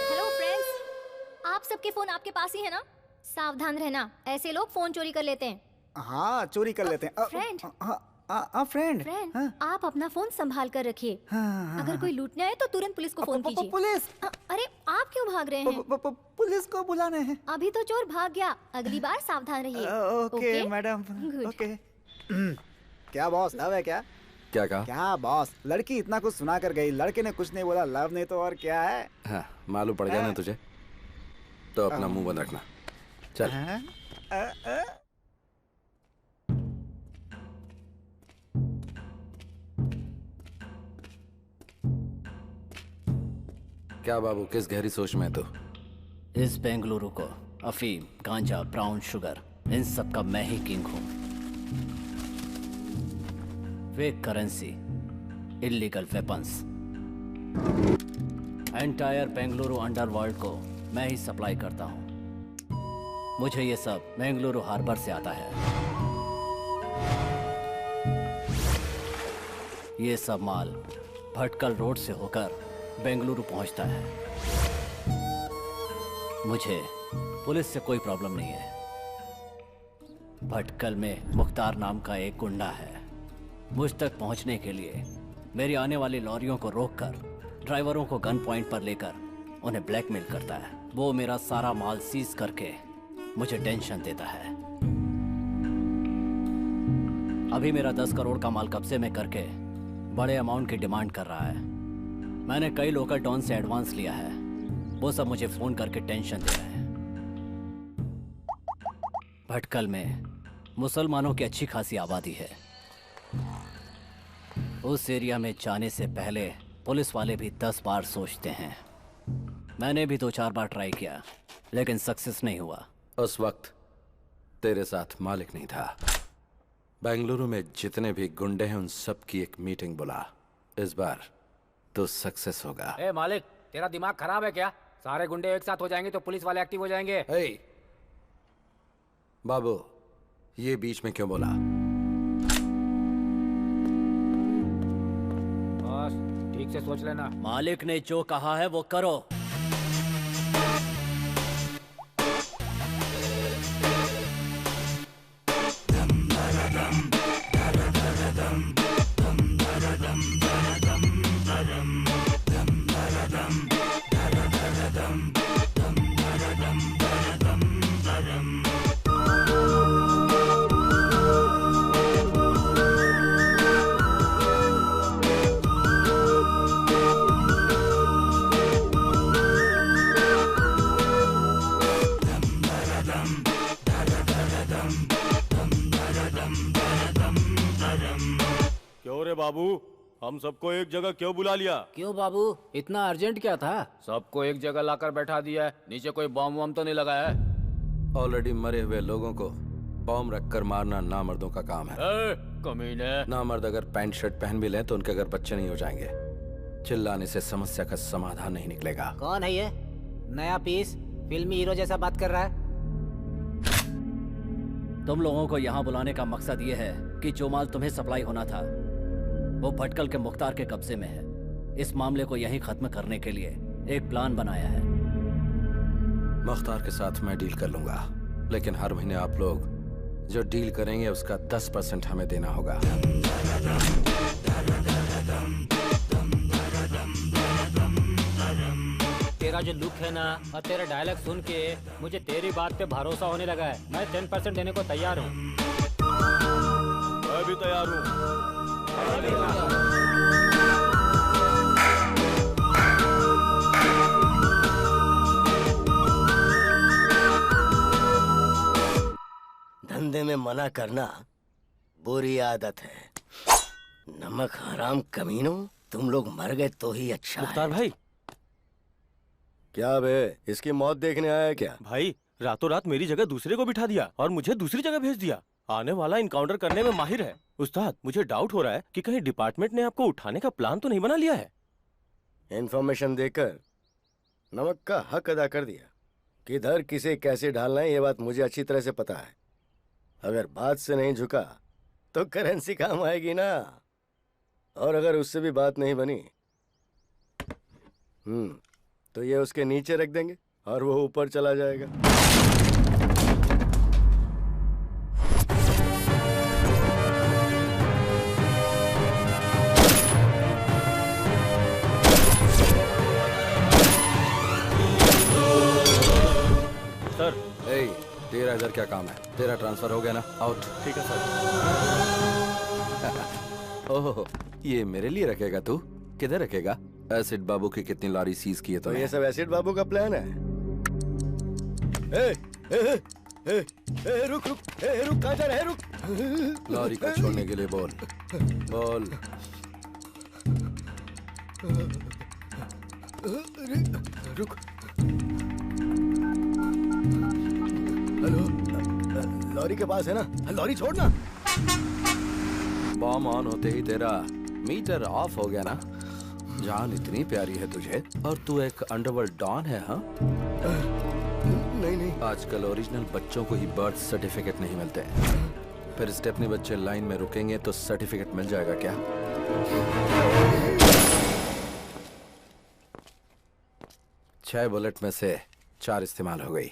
हेलो फ्रेंड्स, आप सबके फोन आपके पास ही है ना? सावधान रहना, ऐसे लोग फोन चोरी कर लेते हैं। हाँ चोरी कर लेते हैं। फ्रेंड। फ्रेंड। फ्रेंड, आप अपना फोन संभाल कर रखिए। अगर कोई लूटने आए तो तुरंत पुलिस को फोन कीजिए। पुलिस? अरे आप क्यों भाग रहे हैं? पुलिस को बुलाने हैं। अभी तो चोर भाग गया, अगली बार सावधान रहिए। Okay madam, Good. ओके। क्या बॉस, लव है क्या? क्या कहा? क्या बॉस, लड़की इतना कुछ सुना कर गई, लड़के ने कुछ नहीं बोला, लव नहीं तो और क्या है? हाँ, मालूम पड़ गया ना तुझे, तो अपना मुंह बंद रखना। चल। क्या बाबू, किस गहरी सोच में तू? इस बेंगलुरु को अफीम, गांजा, ब्राउन शुगर, इन सब का मैं ही किंग हूं। Fake currency, illegal weapons, entire Bengaluru underworld को मैं ही सप्लाई करता हूं। मुझे ये सब बेंगलुरु हार्बर से आता है। ये सब माल भटकल रोड से होकर बेंगलुरु पहुंचता है। मुझे पुलिस से कोई प्रॉब्लम नहीं है। भटकल में मुख्तार नाम का एक गुंडा है। मुझ तक पहुंचने के लिए मेरी आने वाली लॉरियों को रोककर ड्राइवरों को गन पॉइंट पर लेकर उन्हें ब्लैकमेल करता है। वो मेरा सारा माल सीज करके मुझे टेंशन देता है। अभी मेरा 10 करोड़ का माल कब्जे में करके बड़े अमाउंट की डिमांड कर रहा है। मैंने कई लोकल डॉन से एडवांस लिया है, वो सब मुझे फोन करके टेंशन दे रहे हैं। भटकल में मुसलमानों की अच्छी खासी आबादी है। उस एरिया में जाने से पहले पुलिस वाले भी 10 बार सोचते हैं। मैंने भी 2-4 बार ट्राई किया, लेकिन सक्सेस नहीं हुआ। उस वक्त तेरे साथ मालिक नहीं था। बेंगलुरु में जितने भी गुंडे हैं उन सब की एक मीटिंग बुला। इस बार तो सक्सेस होगा। ए मालिक, तेरा दिमाग खराब है क्या? सारे गुंडे एक साथ हो जाएंगे तो पुलिस वाले एक्टिव हो जाएंगे। हे बाबू, ये बीच में क्यों बोला? बस ठीक से सोच लेना। मालिक ने जो कहा है वो करो। क्यों रे बाबू, हम सबको एक जगह क्यों बुला लिया? क्यों बाबू, इतना अर्जेंट क्या था? सबको एक जगह लाकर बैठा दिया है। नीचे कोई बॉम्ब वॉम्ब तो नहीं लगाया है? ऑलरेडी मरे हुए लोगों को बॉम्ब रखकर मारना नामर्दों का काम है। कमीने। नामर्द अगर पैंट शर्ट पहन भी लें तो उनके घर बच्चे नहीं हो जाएंगे। चिल्लाने से समस्या का समाधान नहीं निकलेगा। कौन है ये नया पीस? फिल्मी हीरो जैसा बात कर रहा है। तुम लोगों को यहाँ बुलाने का मकसद ये है कि जो माल तुम्हें सप्लाई होना था वो भटकल के मुख्तार के कब्जे में है। इस मामले को यहीं खत्म करने के लिए एक प्लान बनाया है। मुख्तार के साथ मैं डील कर लूंगा, लेकिन हर महीने आप लोग जो डील करेंगे उसका 10% हमें देना होगा। तेरा जो लुक है ना और तेरा डायलॉग सुन के मुझे तेरी बात पे भरोसा होने लगा है। मैं 10% देने को तैयार हूँ। मैं भी तैयार हूँ। धंधे में मना करना बुरी आदत है। नमक हराम कमीनों, तुम लोग मर गए तो ही अच्छा है। मुख्तार भाई। क्या बे, इसकी मौत देखने आया है क्या? भाई रातों रात मेरी जगह दूसरे को बिठा दिया और मुझे दूसरी जगह भेज दिया। आने वाला इनकाउंटर करने में माहिर है। उस्ताद, मुझे डाउट हो रहा है कि कहीं डिपार्टमेंट ने आपको उठाने का प्लान तो नहीं बना लिया है। इन्फॉर्मेशन देकर नमक का हक अदा कर दिया। किधर किसे कैसे ढालना है ये बात मुझे अच्छी तरह से पता है। अगर बात से नहीं झुका तो करेंसी काम आएगी ना, और अगर उससे भी बात नहीं बनी तो ये उसके नीचे रख देंगे और वो ऊपर चला जाएगा। सर। तेरा इधर क्या काम है? तेरा ट्रांसफर हो गया ना? आउट। ठीक है सर। ओह, ये मेरे लिए रखेगा तू? किधर रखेगा? एसिड बाबू की कितनी लॉरी सीज की है तो ये सब एसिड बाबू का प्लान है? रुक रुक, रुक, कहाँ जा रहा है? रुक। लॉरी को छोड़ने के लिए बोल। बोल। रुक। हेलो, लॉरी के पास है ना? लॉरी छोड़ना। बॉम्ब ऑन होते ही तेरा मीटर ऑफ हो गया ना? जान इतनी प्यारी है तुझे और तू एक अंडरवर्ल्ड डॉन है? हाँ, नहीं। आजकल ओरिजिनल बच्चों को ही बर्थ सर्टिफिकेट नहीं मिलते। फिर स्टेपनी बच्चे लाइन में रुकेंगे तो सर्टिफिकेट मिल जाएगा क्या? 6 बुलेट में से 4 इस्तेमाल हो गई।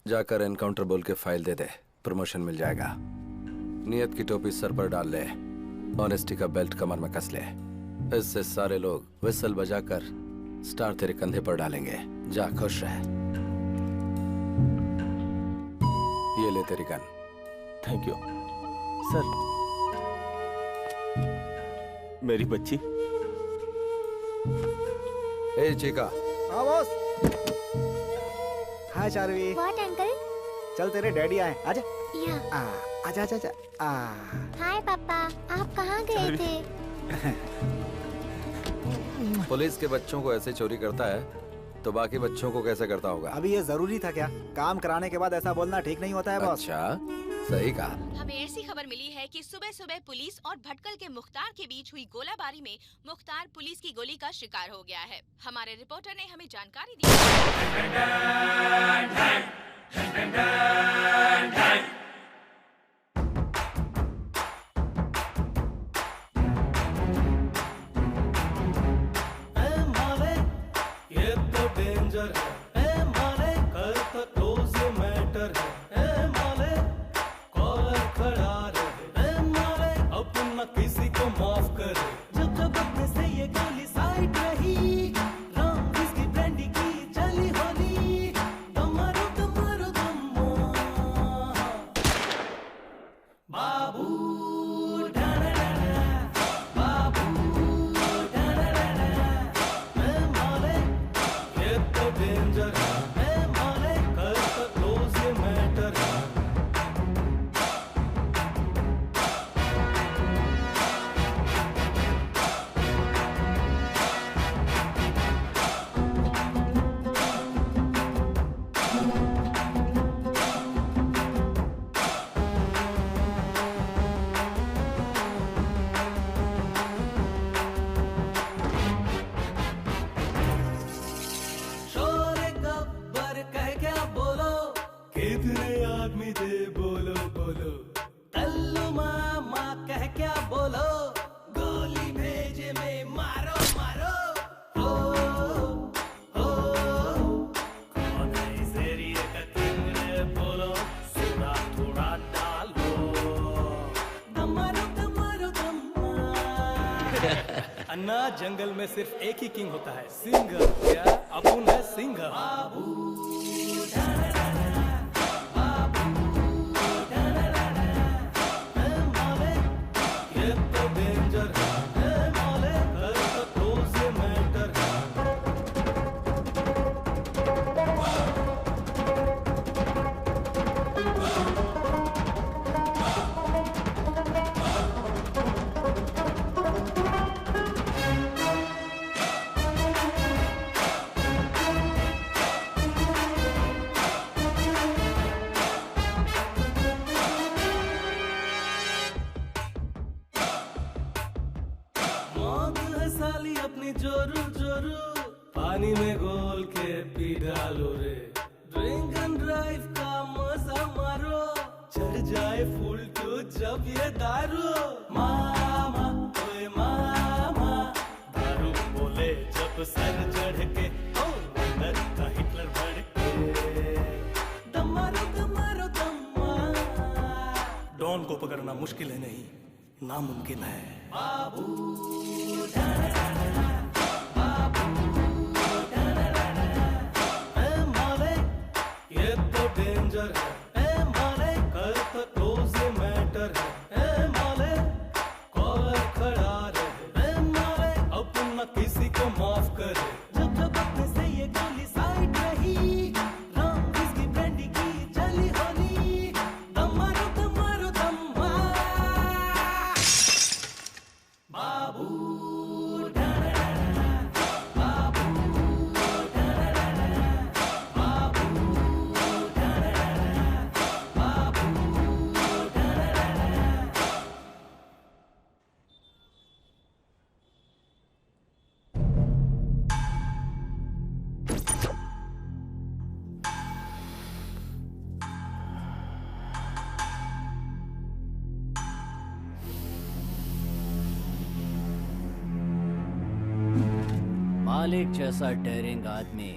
जाकर एनकाउंटर बोल के फाइल दे दे, प्रमोशन मिल जाएगा। नियत की टोपी सर पर डाल ले, ऑनेस्टी का बेल्ट कमर में कस ले। इससे सारे लोग विसल बजाकर स्टार तेरे कंधे पर डालेंगे। जा, खुश रह। ये ले तेरी गन। Thank you sir. मेरी बच्ची। ए चिका। हाँ boss. Hi Charvi. What uncle? चल तेरे डैडी आए, आजा। या। आजा आजा आजा। हाय पापा, आप कहाँ गए थे? पुलिस के बच्चों को ऐसे चोरी करता है तो बाकी बच्चों को कैसे करता होगा? अभी ये जरूरी था क्या? काम कराने के बाद ऐसा बोलना ठीक नहीं होता है बॉस। अच्छा, सही कहा। हमें ऐसी खबर मिली है कि सुबह सुबह पुलिस और भटकल के मुख्तार के बीच हुई गोलाबारी में मुख्तार पुलिस की गोली का शिकार हो गया है। हमारे रिपोर्टर ने हमें जानकारी दी। किसी को माफ करे जब जब अपने से ये गोली साइड रही, राम इसकी ब्रांडी की चली होली, दमारो दमारो दम्मा ना जंगल में सिर्फ एक ही किंग होता है, सिंगर। क्या अपुन है सिंगर? ये तो डेंजर है माले, तो से मैटर है। मौत है साली अपनी जोरू जोरू, पानी में घोल के पी डालो रे। ड्रिंक एंड ड्राइव का मजा मारो, चढ़ जाए फुल टू जब ये दारू। मामा ओए मामा, दारू बोले जब सर चढ़ के, ओ अंदर का हिटलर बढ़ के। दम मारो दम मारो दम मार। डॉन को पकड़ना मुश्किल है नहीं, नामुमकिन है। ये तो डेंजर है ए माले, कर तो से मैटर है ए माले। कॉलर खड़ा रहे ए माले, अपना किसी को माफ करे। जब जब अपने से ये गोली साइड रही, रंग इसकी ब्रांडी की जली होली। दम मारो दम मारो दम मार। बाबू मालिक जैसा डेयरिंग आदमी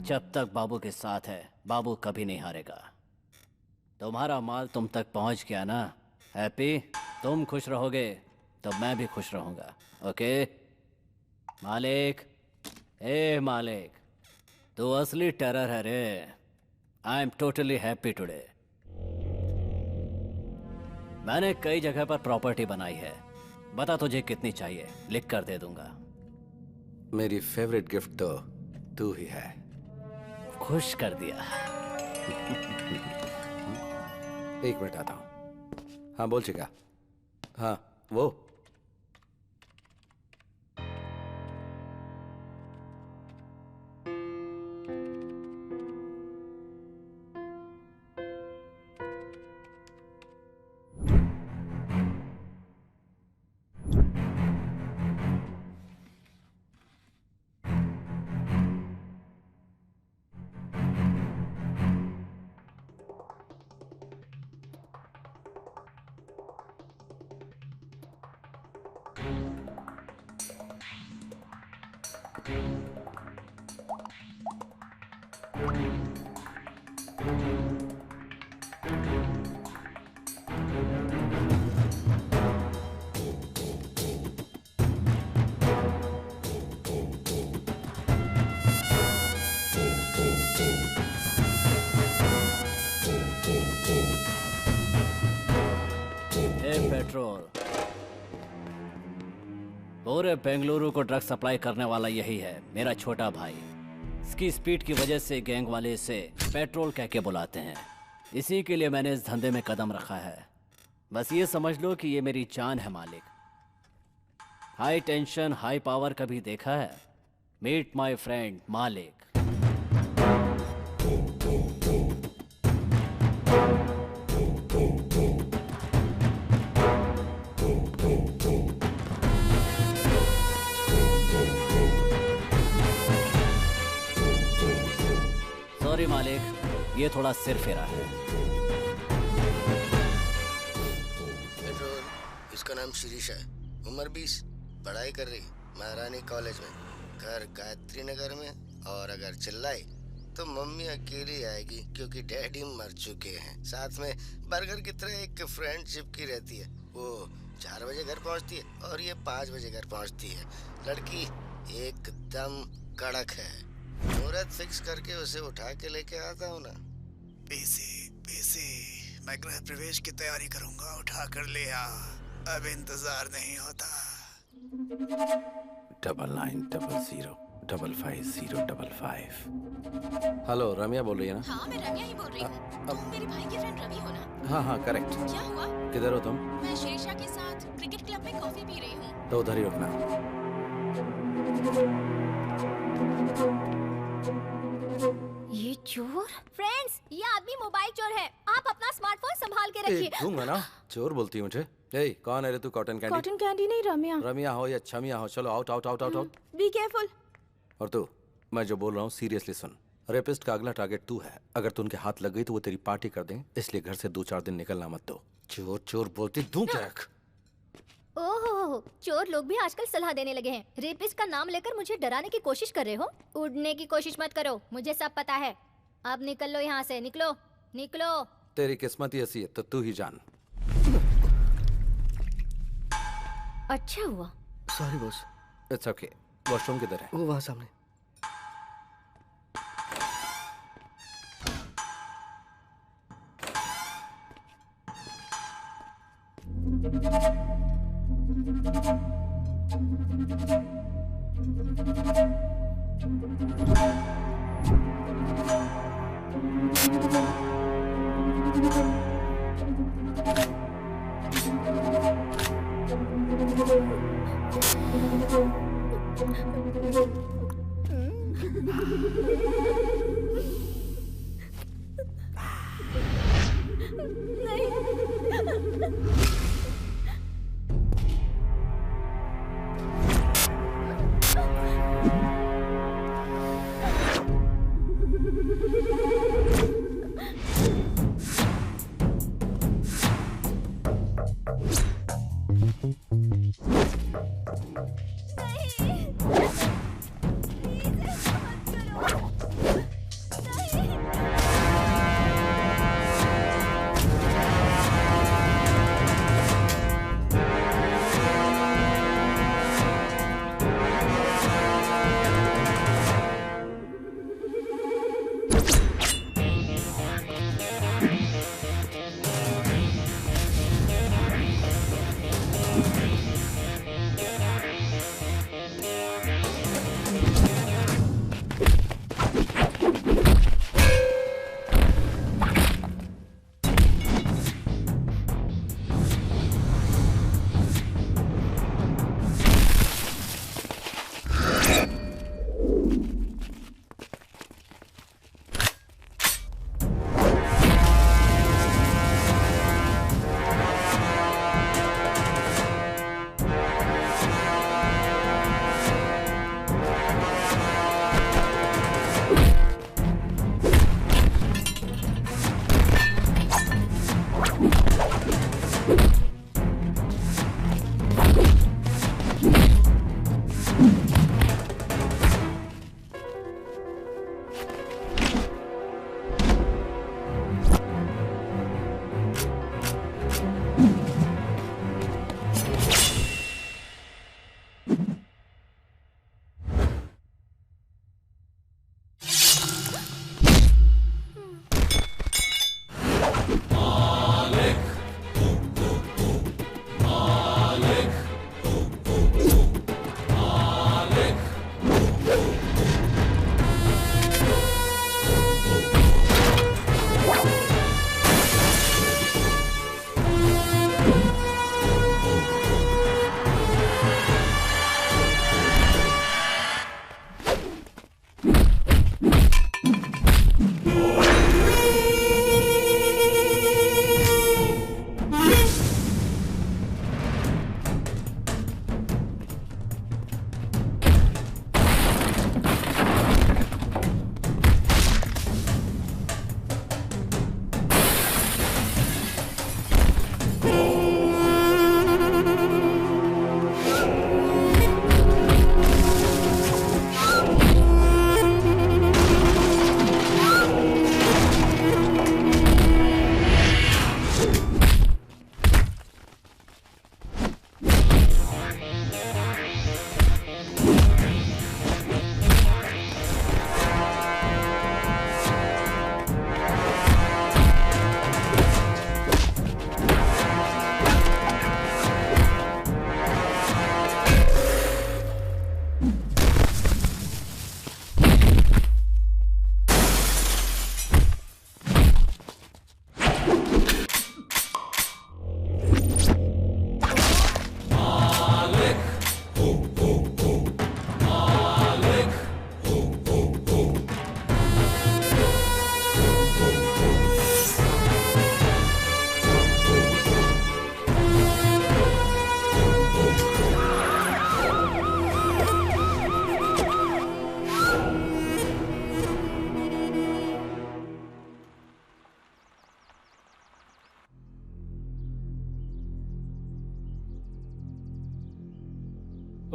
जब तक बाबू के साथ है, बाबू कभी नहीं हारेगा। तुम्हारा माल तुम तक पहुंच गया ना हैप्पी? तुम खुश रहोगे तो मैं भी खुश रहूंगा। ओके मालिक? ए मालिक, तू असली टेरर है रे। I am totally happy today. मैंने कई जगह पर प्रॉपर्टी बनाई है, बता तुझे कितनी चाहिए, लिख कर दे दूंगा। मेरी फेवरेट गिफ्ट तो तू ही है। खुश कर दिया। एक मिनट आता हूं। हाँ बोल चिका। हाँ वो पेट्रोल पूरे बेंगलुरु को ड्रग सप्लाई करने वाला यही है, मेरा छोटा भाई। इसकी स्पीड की वजह से गैंग वाले इसे पेट्रोल कह के बुलाते हैं। इसी के लिए मैंने इस धंधे में कदम रखा है। बस ये समझ लो कि ये मेरी जान है मालिक। हाई टेंशन हाई पावर कभी देखा है? मीट माय फ्रेंड मालिक। सॉरी मालिक, ये थोड़ा सिर फेरा है। पेट्रोल, इसका नाम शिरीष है, उम्र 20, पढ़ाई कर रही महारानी कॉलेज में, घर गायत्री नगर में। और अगर चिल्लाई तो मम्मी अकेली आएगी क्योंकि डैडी मर चुके हैं। साथ में बर्गर की तरह एक फ्रेंड चिपकी रहती है, वो 4 बजे घर पहुंचती है और ये 5 बजे घर पहुंचती है। लड़की एकदम कड़क है। मुहूर्त फिक्स करके उसे उठा के लेके आता हूँ ना। पीसी, मैं गृह प्रवेश की तैयारी करूंगा, उठा कर ले आ। अब इंतजार नहीं होता। 9900550555। हेलो, रम्या बोल रही है ना? हाँ, मैं रम्या ही बोल रही हूँ। तुम मेरे भाई की फ्रेंड रवि हो ना? हाँ हाँ करेक्ट। क्या हुआ? किधर हो तुम? मैं शीर्षा के साथ क्रिकेट क्लब में कॉफी पी रही हूँ। तो उधर ही रुकना। ये चोर? फ्रेंड्स, ये आदमी मोबाइल चोर है। आप अपना स्मार्टफोन संभाल के रखिए। दूंगा ना। चोर बोलती है मुझे। ए, कौन है रे तू? Cotton candy? कॉटन कैंडी नहीं, रम्या। रम्या हो या छमिया हो, चलो out out out out out. Be careful. और तू, मैं जो बोल रहा हूँ सीरियसली सुन। रेपिस्ट का अगला टारगेट तू है। अगर तू उनके हाथ लग गई तो वो तेरी पार्टी कर दें, इसलिए घर से 2-4 दिन निकलना मत दो। चोर चोर बोलती दूं क्या? ओहो, चोर लोग भी आजकल सलाह देने लगे हैं। रेपिस्ट का नाम लेकर मुझे डराने की कोशिश कर रहे हो? उड़ने की कोशिश मत करो, मुझे सब पता है। अब निकल लो यहाँ से, निकलो निकलो। तेरी किस्मत ही ऐसी है तो तू ही जान। अच्छा हुआ। Sorry boss. It's okay. Washroom किधर है? वो वहाँ सामने।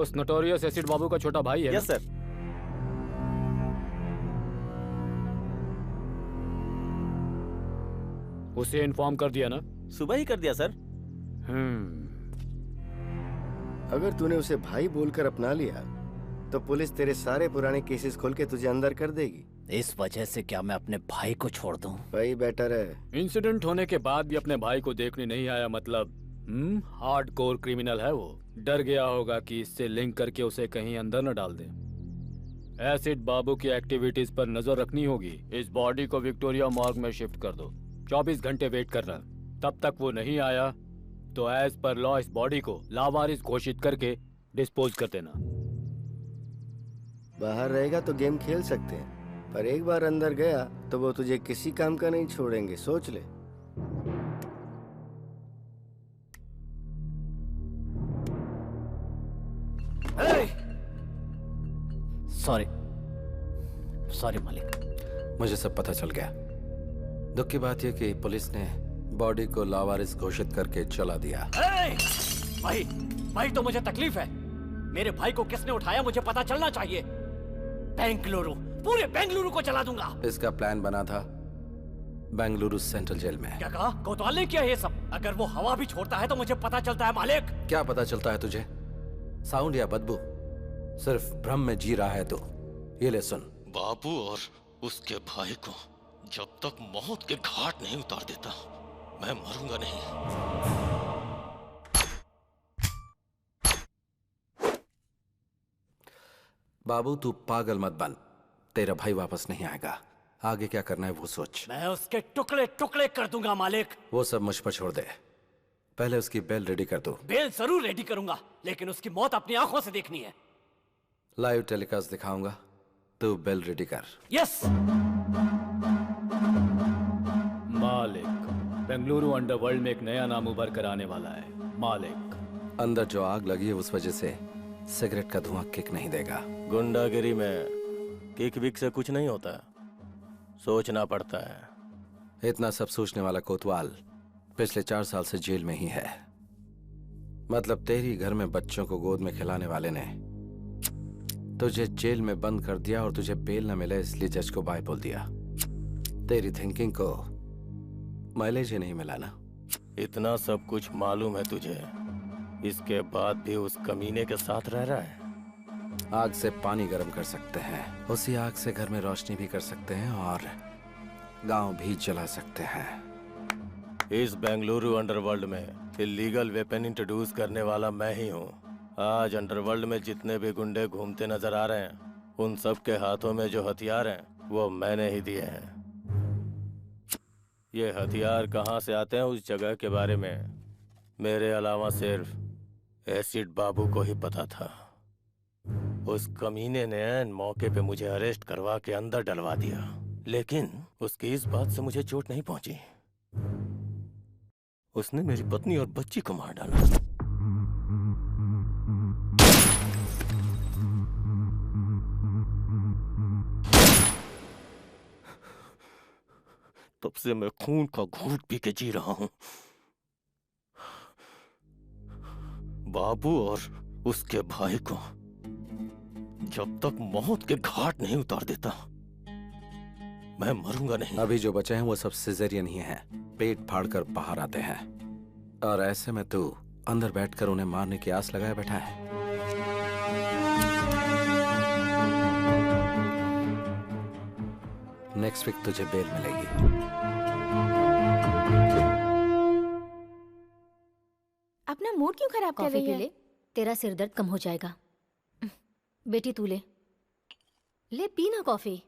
उस नोटोरियस एसिड बाबू का छोटा भाई है। Yes sir. उसे इन्फॉर्म कर दिया ना? सुबह ही कर दिया सर। अगर तूने उसे भाई बोलकर अपना लिया तो पुलिस तेरे सारे पुराने केसेस खोल के तुझे अंदर कर देगी। इस वजह से क्या मैं अपने भाई को छोड़ दूं? वही बेटर है। इंसिडेंट होने के बाद भी अपने भाई को देखने नहीं आया, मतलब हार्डकोर क्रिमिनल है वो। डर गया होगा कि इससे लिंक करके उसे कहीं अंदर न डाल दे। एसिड बाबू की एक्टिविटीज पर नजर रखनी होगी। इस बॉडी को विक्टोरिया मॉर्ग में शिफ्ट कर दो। 24 घंटे वेट करना। तब तक वो नहीं आया तो एज पर लॉ इस बॉडी को लावारिस घोषित करके डिस्पोज कर देना। बाहर रहेगा तो गेम खेल सकते हैं, पर एक बार अंदर गया तो वो तुझे किसी काम का नहीं छोड़ेंगे, सोच ले। सॉरी मालिक। मुझे सब पता चल गया। दुख की बात यह कि पुलिस ने बॉडी को लावारिस घोषित करके चला दिया। भाई तो मुझे तकलीफ है। मेरे भाई को किसने उठाया मुझे पता चलना चाहिए। बेंगलुरु, पूरे बेंगलुरु को जला दूंगा। इसका प्लान बना था बेंगलुरु सेंट्रल जेल में। क्या कहा? कोतवाल ने किया ये सब? अगर वो हवा भी छोड़ता है तो मुझे पता चलता है मालिक। क्या पता चलता है तुझे? साउंड या बदबू? सिर्फ भ्रम में जी रहा है तू। ये ले सुन। बाबू और उसके भाई को जब तक मौत के घाट नहीं उतार देता मैं मरूंगा नहीं। बाबू तू पागल मत बन। तेरा भाई वापस नहीं आएगा। आगे क्या करना है वो सोच। मैं उसके टुकड़े टुकड़े कर दूंगा मालिक। वो सब मुझ पर छोड़ दे। पहले उसकी बेल रेडी कर दो। बेल जरूर रेडी करूंगा, लेकिन उसकी मौत अपनी आंखों से देखनी है। लाइव टेलीकास्ट दिखाऊंगा, तू बेल रेडी कर। यस मालिक, बेंगलुरु अंडरवर्ल्ड में एक नया नाम उभर कर आने वाला है। मालिक, अंदर जो आग लगी है उस वजह से सिगरेट का धुआं किक नहीं देगा। गुंडागिरी में किक विक से कुछ नहीं होता, सोचना पड़ता है। इतना सब सोचने वाला कोतवाल पिछले 4 साल से जेल में ही है। मतलब तेरी घर में बच्चों को गोद में खिलाने वाले ने तुझे जेल में बंद कर दिया और तुझे बेल न मिले इसलिए जज को बाय बोल दिया। तेरी थिंकिंग को माइलेज ही नहीं मिला ना। इतना सब कुछ मालूम है तुझे, इसके बाद भी उस कमीने के साथ रह रहा है। आग से पानी गर्म कर सकते हैं, उसी आग से घर में रोशनी भी कर सकते हैं और गांव भी जला सकते हैं। इस बेंगलुरु अंडरवर्ल्ड में इलीगल वेपन इंट्रोड्यूस करने वाला मैं ही हूँ। आज अंडरवर्ल्ड में जितने भी गुंडे घूमते नजर आ रहे हैं, उन सब के हाथों में जो हथियार हैं वो मैंने ही दिए हैं। ये हथियार कहाँ से आते हैं उस जगह के बारे में मेरे अलावा सिर्फ एसिड बाबू को ही पता था। उस कमीने ने ऐन मौके पे मुझे अरेस्ट करवा के अंदर डलवा दिया, लेकिन उसकी इस बात से मुझे चोट नहीं पहुंची। उसने मेरी पत्नी और बच्ची को मार डाला। तब से मैं खून का घूंट पी के जी रहा हूं। बाबू और उसके भाई को जब तक मौत के घाट नहीं उतार देता मैं मरूंगा नहीं। अभी जो बचे हैं वो सब सिजेरियन ही हैं, पेट फाड़कर बाहर आते हैं। और ऐसे में तू अंदर बैठकर उन्हें मारने की आस लगाए बैठा है। नेक्स्ट वीक तुझे बेल मिलेगी। अपना मूड क्यों खराब कर रही है? तेरा सिर दर्द कम हो जाएगा। बेटी तू ले पी ना कॉफी।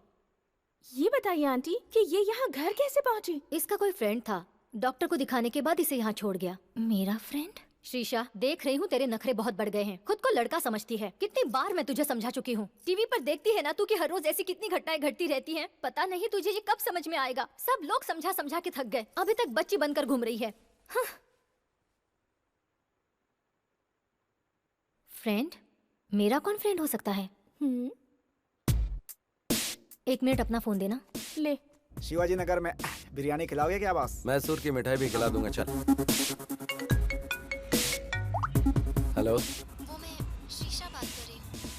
ये बताइए आंटी कि ये यहाँ घर कैसे पहुँची? इसका कोई फ्रेंड था, डॉक्टर को दिखाने के बाद इसे यहाँ छोड़ गया। मेरा फ्रेंड? शीशा, देख रही हूँ तेरे नखरे बहुत बढ़ गए हैं। खुद को लड़का समझती है। कितनी बार मैं तुझे समझा चुकी हूँ। टीवी पर देखती है ना तू कि हर रोज ऐसी कितनी घटनाएं घटती रहती हैं। पता नहीं तुझे ये कब समझ में आएगा। सब लोग समझा समझा के थक गए, अभी तक बच्ची बनकर घूम रही है। हाँ। फ्रेंड? मेरा कौन फ्रेंड हो सकता है? 1 मिनट अपना फोन देना। ले। शिवाजी नगर में बिरयानी खिलाओगे क्या बॉस? मैसूर की मिठाई भी खिला दूंगा। चल। वो हेलो, मैं शीशा बात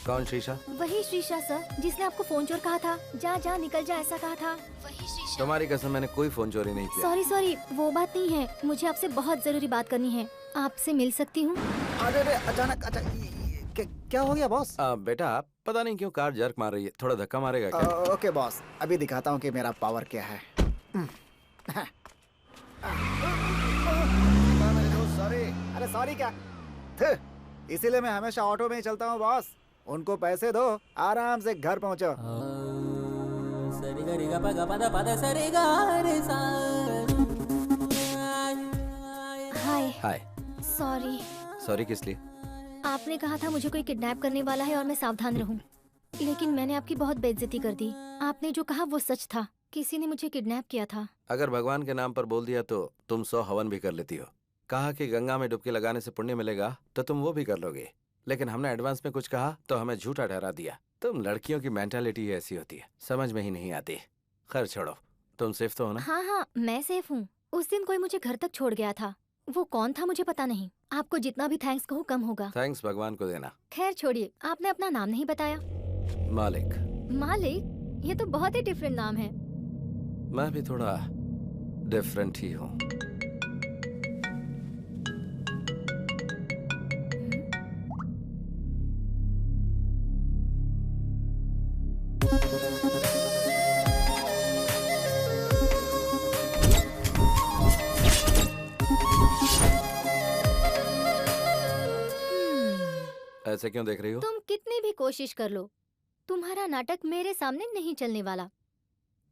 कौन शीशा? वही शीशा सर, जिसने आपको फोन चोर कहा था। जा जा निकल जा ऐसा कहा था। वही शीशा। तुम्हारी कसम, मैंने कोई फोन चोरी नहीं किया। सॉरी सॉरी, वो बात नहीं है। मुझे आपसे बहुत जरूरी बात करनी है। आपसे मिल सकती हूँ? अरे अचानक क्या हो गया बॉस? बेटा पता नहीं क्यों कार जर्क मार रही है, थोड़ा धक्का मारेगा क्या? ओके बॉस, अभी दिखाता हूँ कि मेरा पावर क्या है। सॉरी। अरे सॉरी क्या, इसीलिए मैं हमेशा ऑटो में ही चलता हूँ बॉस। उनको पैसे दो, आराम से घर पहुँचो। हाय। हाय। सॉरी। सॉरी किस लिए? आपने कहा था मुझे कोई किडनैप करने वाला है और मैं सावधान रहूं, लेकिन मैंने आपकी बहुत बेइज्जती कर दी। आपने जो कहा वो सच था, किसी ने मुझे किडनैप किया था। अगर भगवान के नाम पर बोल दिया तो तुम 100 हवन भी कर लेती हो। कहा कि गंगा में डुबकी लगाने से पुण्य मिलेगा तो तुम वो भी कर लोगे, लेकिन हमने एडवांस में कुछ कहा तो हमें झूठा ठहरा दिया। तुम लड़कियों की मेंटालिटी ऐसी होती है, समझ में ही नहीं आती। खैर छोड़ो, तुम सेफ तो हो ना? हाँ हाँ मैं सेफ हूँ। उस दिन कोई मुझे घर तक छोड़ गया था, वो कौन था मुझे पता नहीं। आपको जितना भी थैंक्स कहूँ कम होगा। थैंक्स भगवान को देना। खैर छोड़िए, आपने अपना नाम नहीं बताया। मालिक। मालिक? ये तो बहुत ही डिफरेंट नाम है। मैं भी थोड़ा डिफरेंट ही हूँ। ऐसे क्यों देख रही हो? तुम कितनी भी कोशिश कर लो, तुम्हारा नाटक मेरे सामने नहीं चलने वाला।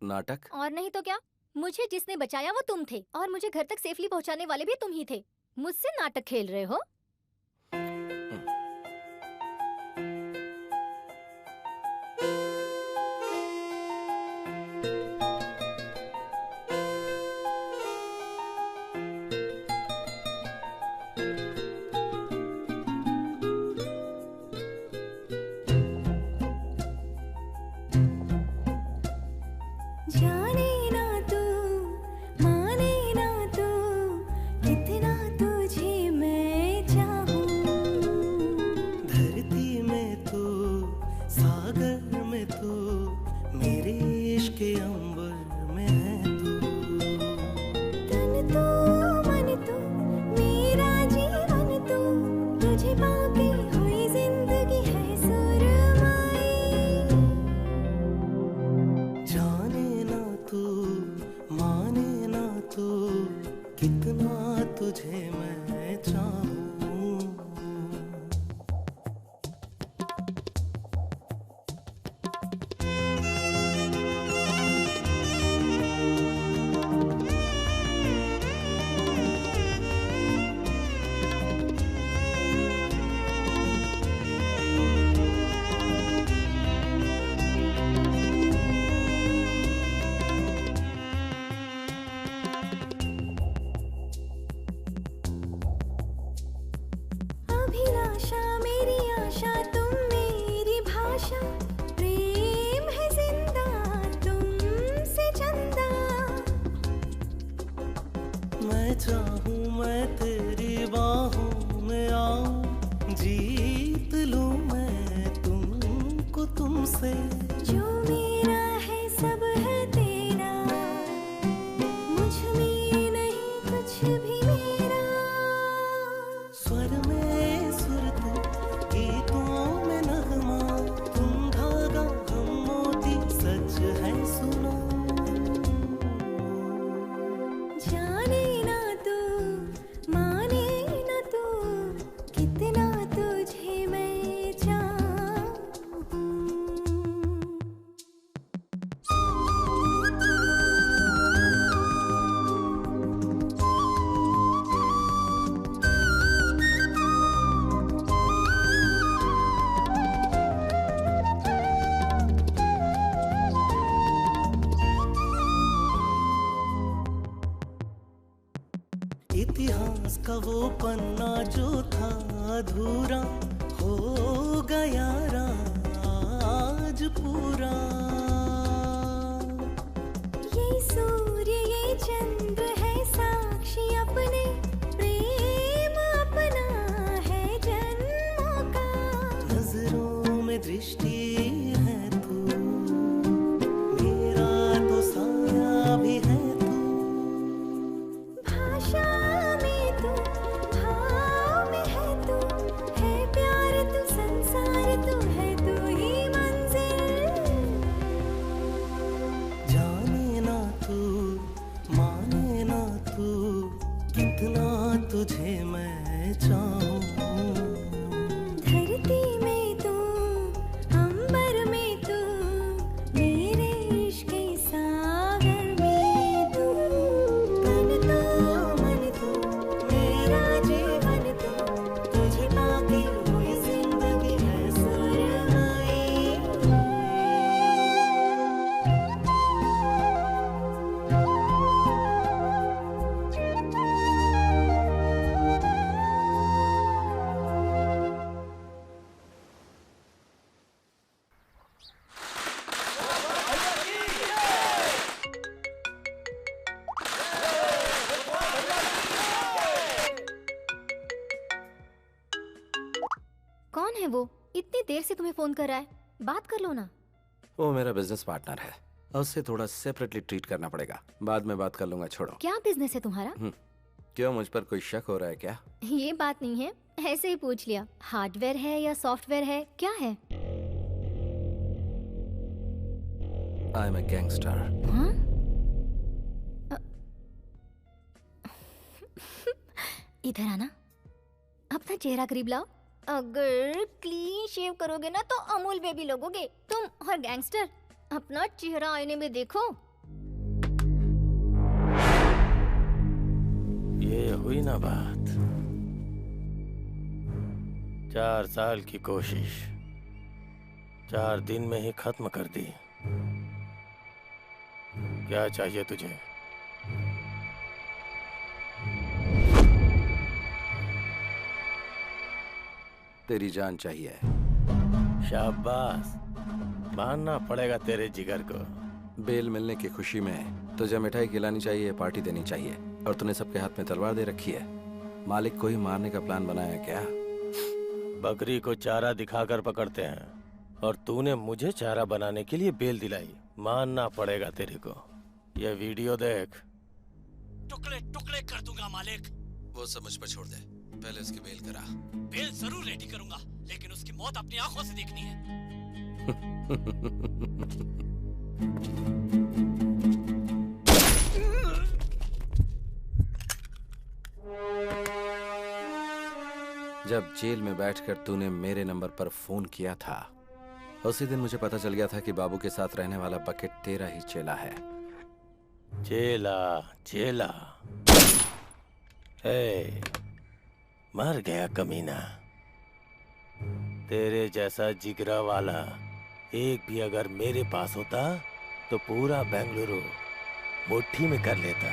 नाटक? और नहीं तो क्या, मुझे जिसने बचाया वो तुम थे और मुझे घर तक सेफली पहुंचाने वाले भी तुम ही थे। मुझसे नाटक खेल रहे हो? जाने ना तू, माने ना तू, कितना तुझे मैं चाहूं। धरती में तू, सागर में तू, मेरे इश्क के अंबर में है तू। तन तू, मन तू, मेरा जीवन तू, तुझे पाके हुई जिंदगी है सुरमाई। जाने ना तू, माने ना तू, कितना तुझे मैं चाहूं। अभिलाषा मेरी आशा, तुम मेरी भाषा, प्रेम है जिंदा तुमसे चंदा। मैं चाहूं मैं तेरी बाहों में आऊं, जीत लूं मैं तुमको तुमसे। जो मेरा है सब है तेरा, मुझ में नहीं कुछ भी मेरा। स्वर में सुर तू, गीतों में नगमा, तुम धागा हम मोती, सच है सुनो। जाने ना तू, माने ना तू, कितना तुझे मैं चाहूं। इतिहास का वो पन्ना जो था अधूरा, हो गया आज पूरा। ये सूर्य ये चंद्र है साक्षी अपने, प्रेम अपना है जन्मों का। नजरों में सृष्टि है तू, मेरा तो साया भी है तू। भाषा में तू, भाव में है तू, है प्यार तू, संसार तू, है तू ही मंजिल। जाने ना तू, माने ना तू, कितना तुझे मैं चाहूं। धरती में तू, अंबर में तू, मेरे इश्क के सागर में तू। तन तो मन तू, मेरा जीवन तू, तुझे पाके हुई जिंदगी है सुरमई। कौन है वो? इतनी देर से तुम्हें फोन कर रहा है, बात कर लो ना। वो मेरा बिजनेस पार्टनर है और उससे थोड़ा सेपरेटली ट्रीट करना पड़ेगा। बाद में बात कर लूंगा, छोड़ो। क्या बिजनेस है तुम्हारा? क्यों, मुझ पर कोई शक हो रहा है क्या? ये बात नहीं है, ऐसे ही पूछ लिया। हार्डवेयर है या सॉफ्टवेयर है, क्या है? I am a gangster. हाँ? इधर आना, अपना चेहरा करीब लाओ। अगर क्लीन शेव करोगे ना तो अमूल बेबी लगोगे तुम। और गैंगस्टर, अपना चेहरा आईने में देखो। ये हुई ना बात। 4 साल की कोशिश 4 दिन में ही खत्म कर दी। क्या चाहिए तुझे? तेरी जान चाहिए। शाबाश, मानना पड़ेगा तेरे जिगर को। बेल मिलने की खुशी में तुझे मिठाई खिलानी चाहिए, पार्टी देनी चाहिए, और तूने सबके हाथ में तलवार दे रखी है। मालिक को ही मारने का प्लान बनाया है क्या? बकरी को चारा दिखाकर पकड़ते हैं और तूने मुझे चारा बनाने के लिए बेल दिलाई। मानना पड़ेगा तेरे को। ये वीडियो देख। टुकड़े टुकड़े कर दूंगा मालिक। वो सब मुझ पर छोड़ दे, पहले उसकी बेल करा। बेल जरूर रेडी करूंगा, लेकिन उसकी मौत अपनी आंखों से देखनी है। जब जेल में बैठकर तूने मेरे नंबर पर फोन किया था, उसी दिन मुझे पता चल गया था कि बाबू के साथ रहने वाला बकेट तेरा ही चेला है। चेला चेला, हे, मर गया कमीना। तेरे जैसा जिगरा वाला एक भी अगर मेरे पास होता तो पूरा बेंगलुरु मुट्ठी में कर लेता।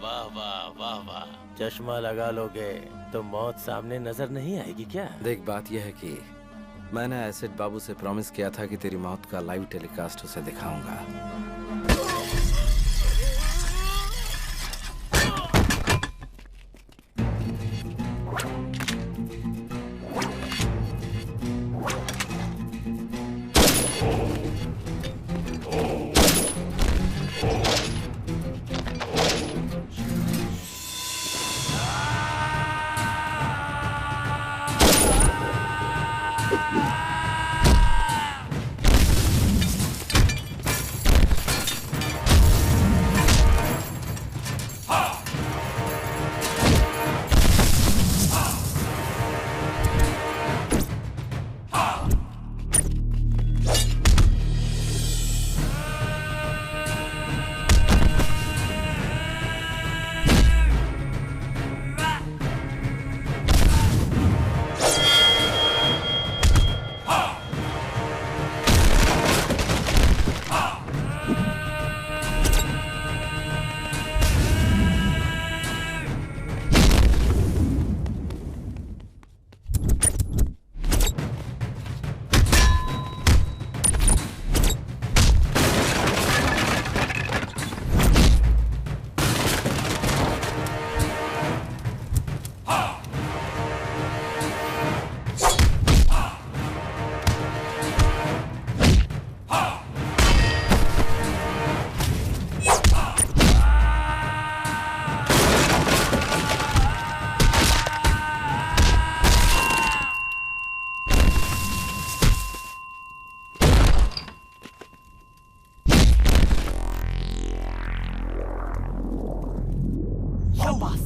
वाह वाह वाह वाह, चश्मा लगा लोगे तो मौत सामने नजर नहीं आएगी क्या? देख, बात यह है कि मैंने एसिड बाबू से प्रॉमिस किया था कि तेरी मौत का लाइव टेलीकास्ट उसे दिखाऊंगा। चलो पास।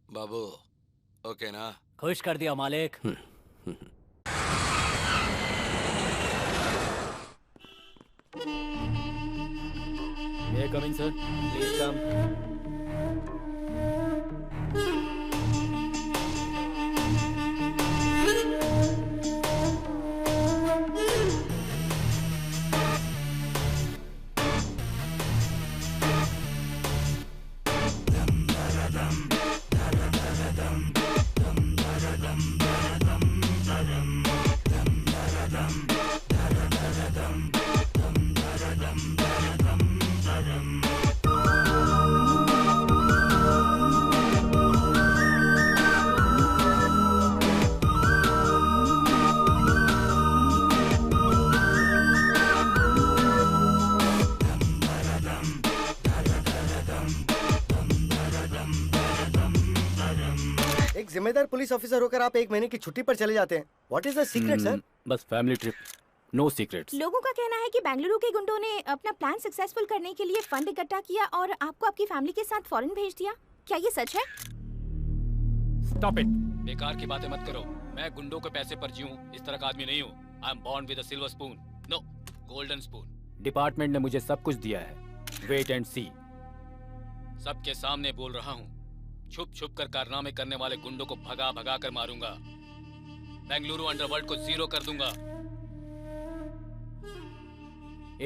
बाबू ओके ना? खुश कर दिया मालिक। May I come in, sir? Please come. एक जिम्मेदार पुलिस ऑफिसर होकर आप 1 महीने की छुट्टी पर चले जाते हैं। What is the secret sir? बस फैमिली ट्रिप, नो सीक्रेट्स। लोगों का कहना है कि बेंगलुरु के गुंडों ने अपना प्लान सक्सेसफुल करने के लिए फंड इकट्ठा किया और आपको आपकी फैमिली के साथ फॉरेन भेज दिया। क्या ये सच है? स्टॉप इट, बेकार की बातें मत करो। मैं गुंडों के पैसे पर जीऊं इस तरह का आदमी नहीं हूँ। I am born with a silver spoon, no golden spoon. Department ने मुझे सब कुछ दिया है, वेट एंड सी। सबके सामने बोल रहा हूँ, छुप छुप कर कारनामे करने वाले गुंडों को भगा भगा कर मारूंगा। बेंगलुरु अंडरवर्ल्ड को जीरो कर दूंगा।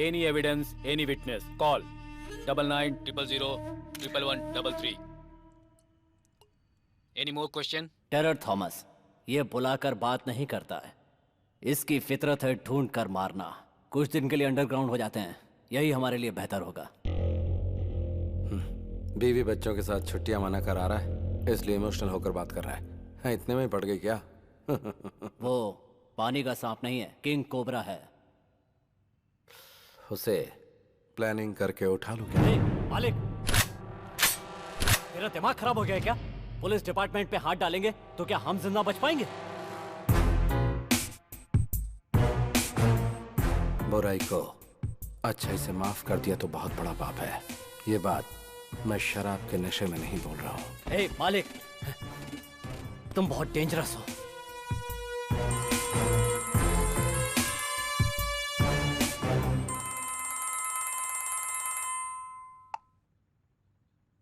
Any evidence, any witness, call 9900011133। Any more question? Terror Thomas ये बुलाकर बात नहीं करता है, इसकी फितरत है ढूंढ कर मारना। कुछ दिन के लिए अंडरग्राउंड हो जाते हैं, यही हमारे लिए बेहतर होगा। बीवी बच्चों के साथ छुट्टियां मना कर आ रहा है, इसलिए इमोशनल होकर बात कर रहा है। हाँ, इतने में ही पड़ गई क्या? वो पानी का सांप नहीं है, किंग कोबरा है। उसे प्लानिंग करके उठा लूं क्या? मालिक, तेरा दिमाग खराब हो गया है क्या? पुलिस डिपार्टमेंट पे हाथ डालेंगे तो क्या हम जिंदा बच पाएंगे? बुराई को अच्छाई से माफ कर दिया तो बहुत बड़ा पाप है। ये बात मैं शराब के नशे में नहीं बोल रहा हूँ। हे मालिक, तुम बहुत डेंजरस हो।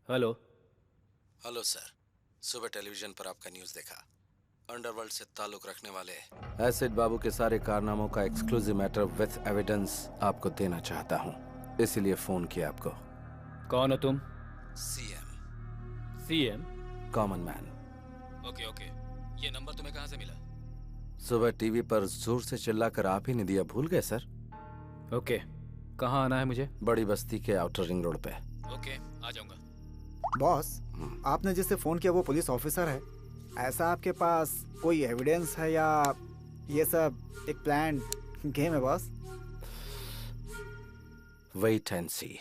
हेलो। हेलो सर, सुबह टेलीविजन पर आपका न्यूज़ देखा। अंडरवर्ल्ड से ताल्लुक रखने वाले एसिड बाबू के सारे कारनामों का एक्सक्लूसिव मैटर विथ एविडेंस आपको देना चाहता हूँ, इसीलिए फोन किया आपको। कौन हो तुम? CM. CM? Common man. Okay okay, ये नंबर तुम्हें कहाँ से मिला? सुबह टीवी पर जोर से चिल्लाकर आप ही ने दिया, भूल गए सर? ओके, कहाँ आना है मुझे? बड़ी बस्ती के आउटर रिंग रोड पे। ओके, आ जाऊंगा। बॉस, आपने जिससे फोन किया वो पुलिस ऑफिसर है। ऐसा आपके पास कोई एविडेंस है या ये सब एक प्लान गेम है boss? Wait and see.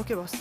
Okay boss.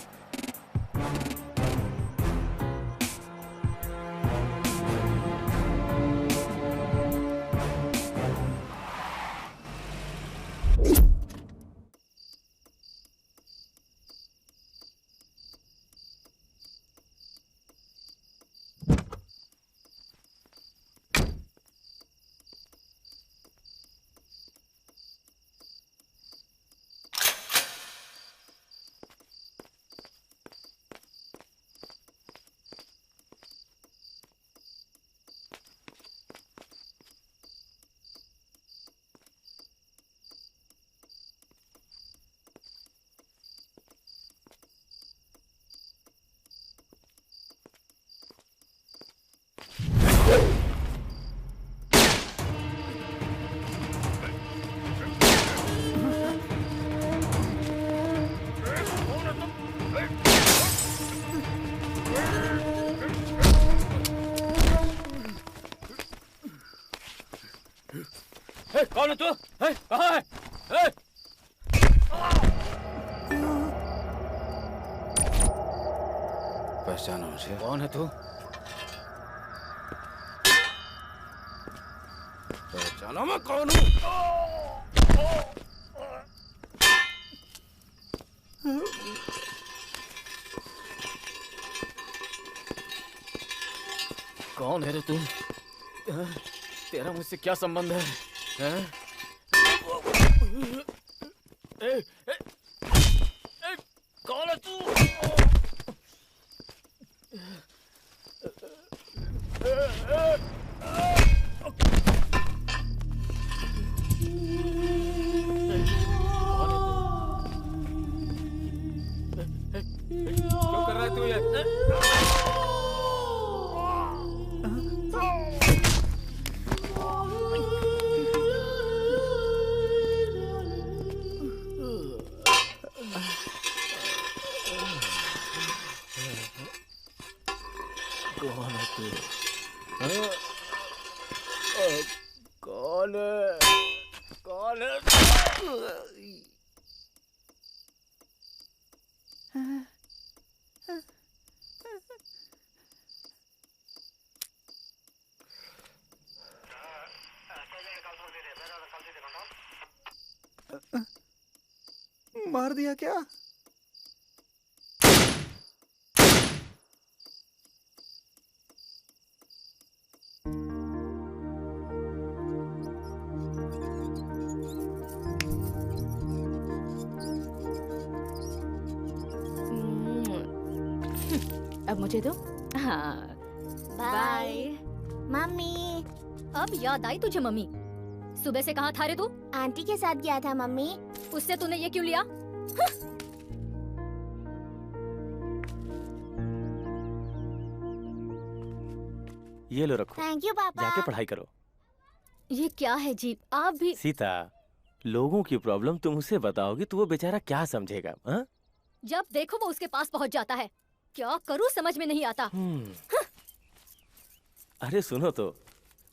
कौन है तू? कहाँ है? पहचानो मुझे। कौन है तू? पहचानो मैं कौन हूँ? कौन है रे तू? तेरा मुझसे क्या संबंध है? कौन है तू? क्यों कर रहा है तू ये? कौन है तू? कौन है? कौन है? मार दिया क्या? अब मुझे दो। हाँ बाय मम्मी। अब याद आई तुझे मम्मी? सुबह से कहाँ था रे तू? आंटी के साथ गया था मम्मी। उससे तूने ये क्यों लिया? ये लो रखो। थैंक यू पापा। जाके पढ़ाई करो। ये क्या है जी? आप भी सीता, लोगों की प्रॉब्लम तुम उसे बताओगी तो वो बेचारा क्या समझेगा? हा? जब देखो वो उसके पास पहुंच जाता है। क्या करूं समझ में नहीं आता। अरे सुनो तो,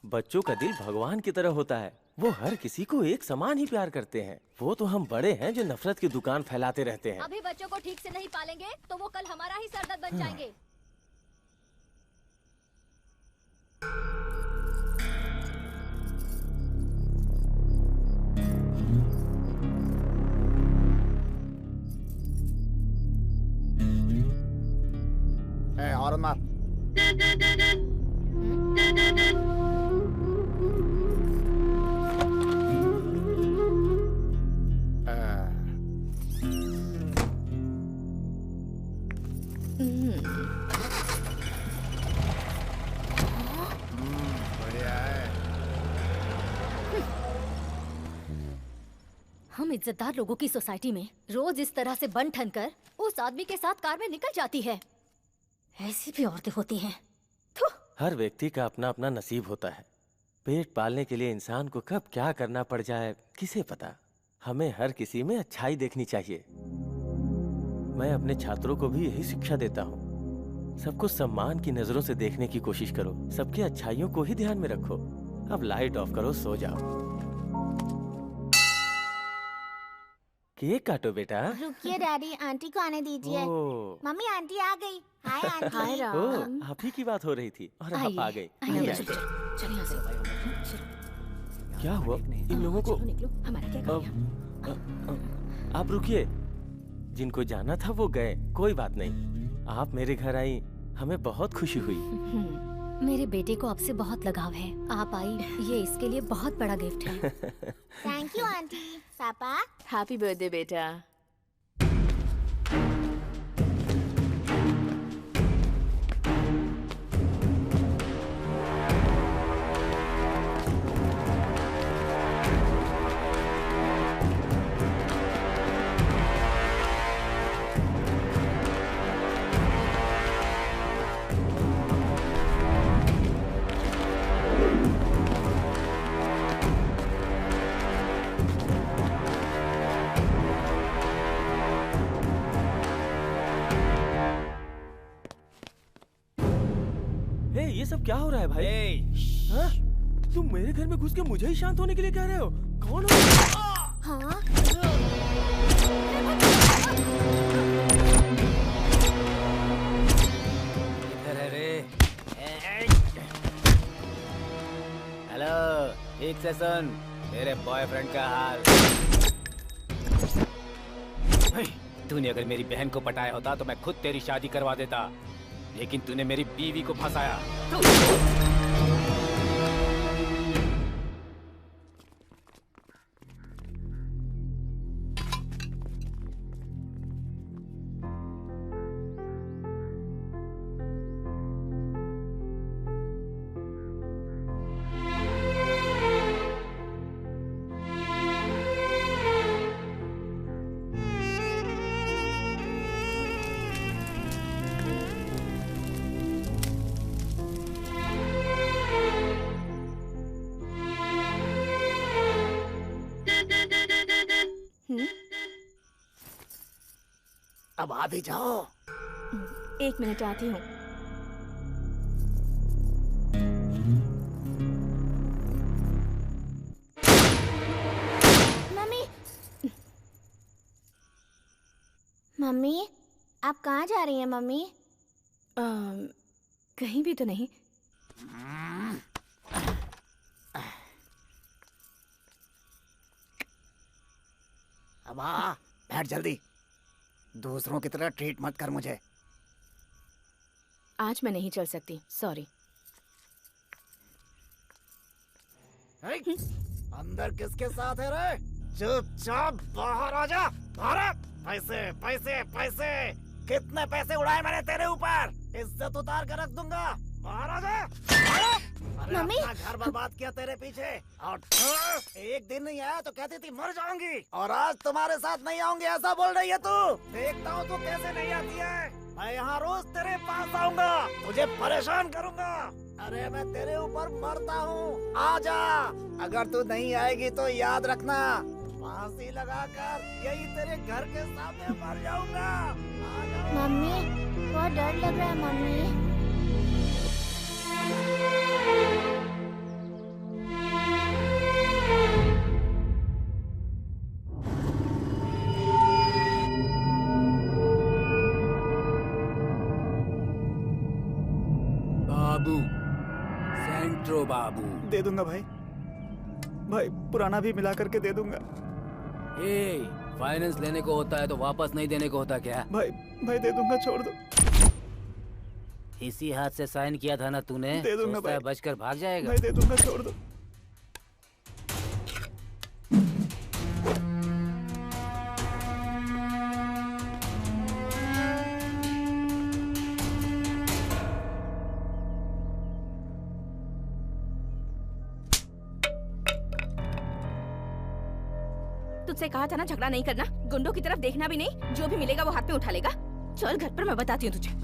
बच्चों का दिल भगवान की तरह होता है। वो हर किसी को एक समान ही प्यार करते हैं। वो तो हम बड़े हैं जो नफरत की दुकान फैलाते रहते हैं। अभी बच्चों को ठीक से नहीं पालेंगे तो वो कल हमारा ही सरदर्द बन जाएंगे। और मार। हम इज्जतदार लोगों की सोसाइटी में रोज इस तरह से बन ठन कर उस आदमी के साथ कार में निकल जाती है। ऐसी भी औरतें होती हैं। हर व्यक्ति का अपना अपना नसीब होता है। पेट पालने के लिए इंसान को कब क्या करना पड़ जाए किसे पता। हमें हर किसी में अच्छाई देखनी चाहिए। मैं अपने छात्रों को भी यही शिक्षा देता हूँ। सबको सम्मान की नजरों से देखने की कोशिश करो। सबकी अच्छाइयों को ही ध्यान में रखो। अब लाइट ऑफ करो, सो जाओ। केक काटो बेटा। रुकिए डैडी, आंटी को आने दीजिए। ओह। मम्मी आंटी आ गई। Hi aunty. हाय राम। ओह, आप ही की बात हो रही थी और आप आ गए। चलिए यहाँ से। क्या हुआ इन लोगों को? हमारा क्या काम आप रुकिए, जिनको जाना था वो गए, कोई बात नहीं। आप मेरे घर आई, हमें बहुत खुशी हुई। मेरे बेटे को आपसे बहुत लगाव है। आप आई, ये इसके लिए बहुत बड़ा गिफ्ट है। Thank you aunty. पापा हैप्पी बर्थडे बेटा। ये सब क्या हो रहा है भाई? हाँ? तुम मेरे घर में घुस के मुझे ही शांत होने के लिए कह रहे हो? कौन हो? हाँ? इधर है रे। हेलो, ठीक से सुन मेरे बॉयफ्रेंड का हाल। तूने अगर मेरी बहन को पटाया होता तो मैं खुद तेरी शादी करवा देता, लेकिन तूने मेरी बीवी को फंसाया। अब आ भी जाओ। 1 मिनट आती हूँ। मम्मी, मम्मी आप कहाँ जा रही हैं मम्मी? कहीं भी तो नहीं। अब आ, बैठ जल्दी। दूसरों की तरह ट्रीट मत कर मुझे। आज मैं नहीं चल सकती, सॉरी। अंदर किसके साथ है रे? चुपचाप बाहर आ जा। पैसे पैसे पैसे, कितने पैसे उड़ाए मैंने तेरे ऊपर? इज्जत उतार कर रख दूंगा। बाहर आ जा। अरे मम्मी! अपना घर बर्बाद किया तेरे पीछे, और एक दिन नहीं आया तो कहती थी मर जाऊंगी, और आज तुम्हारे साथ नहीं आऊंगी ऐसा बोल रही है तू। देखता हूँ तू कैसे नहीं आती है। मैं यहाँ रोज तेरे पास आऊंगा, तुझे परेशान करूंगा। अरे मैं तेरे ऊपर मरता हूँ, आ जा। अगर तू नहीं आएगी तो याद रखना, फांसी लगाकर यही तेरे घर के सामने मर जाऊंगा। मम्मी बहुत डर लग रहा है मम्मी। बाबू, सेंट्रो बाबू। दे दूंगा भाई, भाई पुराना भी मिला करके दे दूंगा। फाइनेंस लेने को होता है तो वापस नहीं देने को होता क्या? भाई भाई दे दूंगा, छोड़ दो। इसी हाथ से साइन किया था ना तूने? दे दूंगा सोचता है भाई। बचकर भाग जाएगा? भाई दे दूंगा, छोड़ दो। तुझसे कहा था ना झगड़ा नहीं करना, गुंडों की तरफ देखना भी नहीं, जो भी मिलेगा वो हाथ में उठा लेगा। चल घर पर, मैं बताती हूँ तुझे।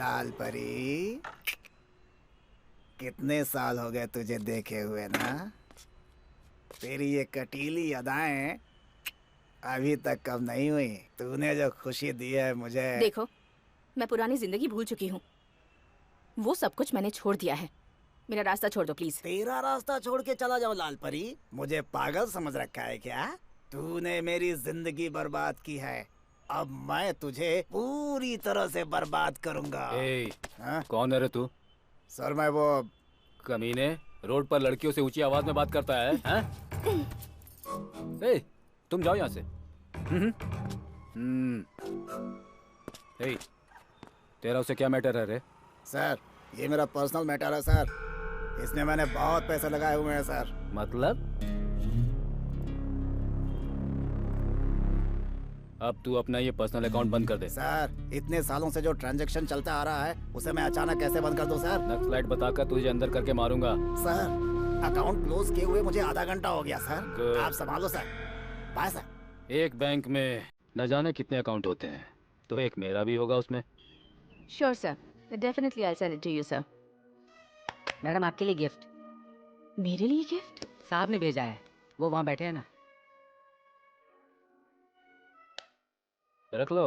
लाल परी, कितने साल हो गए तुझे देखे हुए ना? तेरी ये कटीली अदाएं अभी तक कब नहीं हुई। तूने जो खुशी दी है मुझे। देखो, मैं पुरानी जिंदगी भूल चुकी हूँ। वो सब कुछ मैंने छोड़ दिया है। मेरा रास्ता छोड़ दो प्लीज। तेरा रास्ता छोड़ के चला जाऊं लाल परी? मुझे पागल समझ रखा है क्या? तूने मेरी जिंदगी बर्बाद की है, अब मैं तुझे पूरी तरह से बर्बाद करूंगा। कौन है रे तू? सर मैं वो कमीने, रोड पर लड़कियों से ऊंची आवाज में बात करता है, हैं? तुम जाओ यहाँ से। तेरा उसे क्या मैटर है रे? सर ये मेरा पर्सनल मैटर है सर, इसमें मैंने बहुत पैसे लगाए हुए हैं सर। मतलब? अब तू अपना ये पर्सनल अकाउंट बंद कर दे। सर इतने सालों से जो ट्रांजैक्शन चलता आ रहा है उसे मैं अचानक कैसे बंद कर दूं सर? नक्सलाइट बताकर तुझे अंदर करके मारूंगा। सर अकाउंट क्लोज किए हुए मुझे आधा घंटा हो गया सर, आप संभालो सर। Bye sir. एक बैंक में न जाने कितने अकाउंट होते हैं, तो एक मेरा भी होगा उसमें। Sure sir, definitely I send it to you sir. Madam आपके लिए गिफ्ट। मेरे लिए गिफ्ट? साहब ने भेजा है, वो वहाँ बैठे हैं ना। रख लो।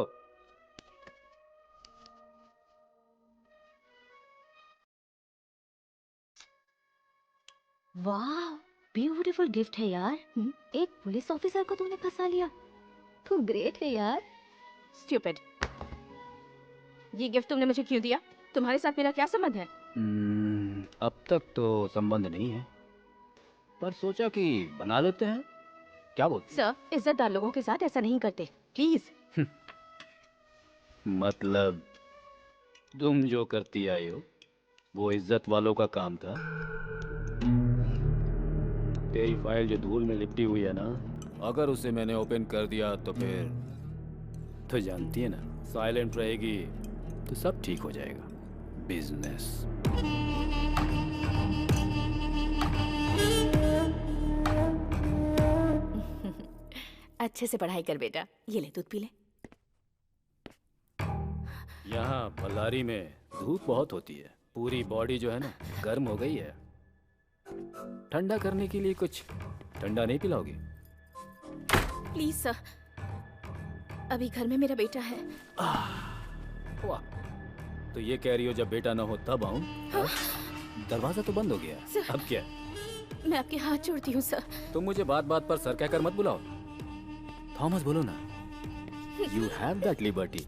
वाह, ब्यूटीफुल गिफ्ट है यार। एक पुलिस ऑफिसर को तूने फंसा लिया। तू ग्रेट है यार। स्टूपिड। ये गिफ्ट तुमने मुझे क्यों दिया? तुम्हारे साथ मेरा क्या संबंध है? अब तक तो संबंध नहीं है, पर सोचा कि बना लेते हैं। क्या बोलते? सर, इज्जतदार लोगों के साथ ऐसा नहीं करते, प्लीज। मतलब तुम जो करती आई हो वो इज्जत वालों का काम था। तेरी फाइल जो धूल में लिपटी हुई है ना, अगर उसे मैंने ओपन कर दिया तो फिर तो जानती है ना, साइलेंट रहेगी तो सब ठीक हो जाएगा। बिजनेस। अच्छे से पढ़ाई कर बेटा। ये ले, दूध पी ले। यहाँ बल्लारी में धूप बहुत होती है, पूरी बॉडी जो है ना गर्म हो गई है। ठंडा करने के लिए कुछ ठंडा नहीं पिलाओगी? प्लीज सर, अभी घर में मेरा बेटा है। वाह, तो ये कह रही हो जब बेटा ना हो तब आऊं? दरवाजा तो बंद हो गया, अब क्या? मैं आपके हाथ जोड़ती हूँ सर। तुम मुझे बात बात पर सर कहकर मत बुलाओ, थॉमस बोलो ना। You have that liberty.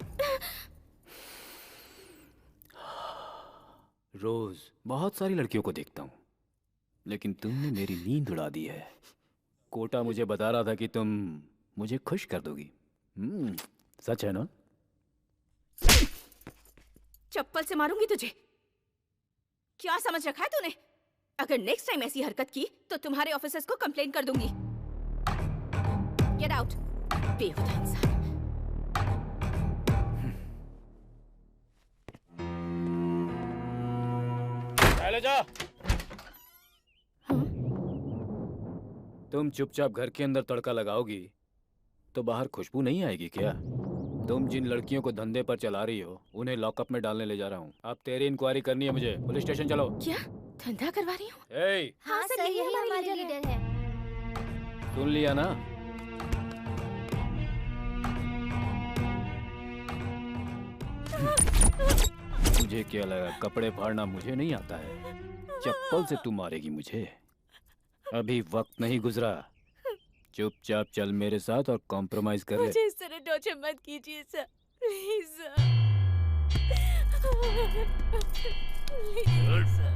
रोज बहुत सारी लड़कियों को देखता हूँ, लेकिन तुमने मेरी नींद उड़ा दी है। कोटा मुझे बता रहा था कि तुम मुझे खुश कर दोगी। सच है ना? चप्पल से मारूंगी तुझे। क्या समझ रखा है तूने? अगर नेक्स्ट टाइम ऐसी हरकत की तो तुम्हारे ऑफिसर्स को कंप्लेन कर दूंगी। गेट आउट, बेहुदा इंसान। चले जा। तुम चुपचाप घर के अंदर तड़का लगाओगी तो बाहर खुशबू नहीं आएगी क्या? तुम जिन लड़कियों को धंधे पर चला रही हो उन्हें लॉकअप में डालने ले जा रहा हूँ। अब तेरी इंक्वायरी करनी है मुझे। पुलिस स्टेशन चलो। क्या धंधा करवा रही हूँ? हाँ सर, यही हमारे लीडर है। सुन लिया ना? मुझे क्या लगा कपड़े फाड़ना मुझे नहीं आता है? चप्पल से तू मारेगी मुझे? अभी वक्त नहीं गुजरा, चुपचाप चल मेरे साथ और कॉम्प्रोमाइज कर ले। मुझे इस तरह टॉर्चर मत कीजिए sir, please sir. Please sir.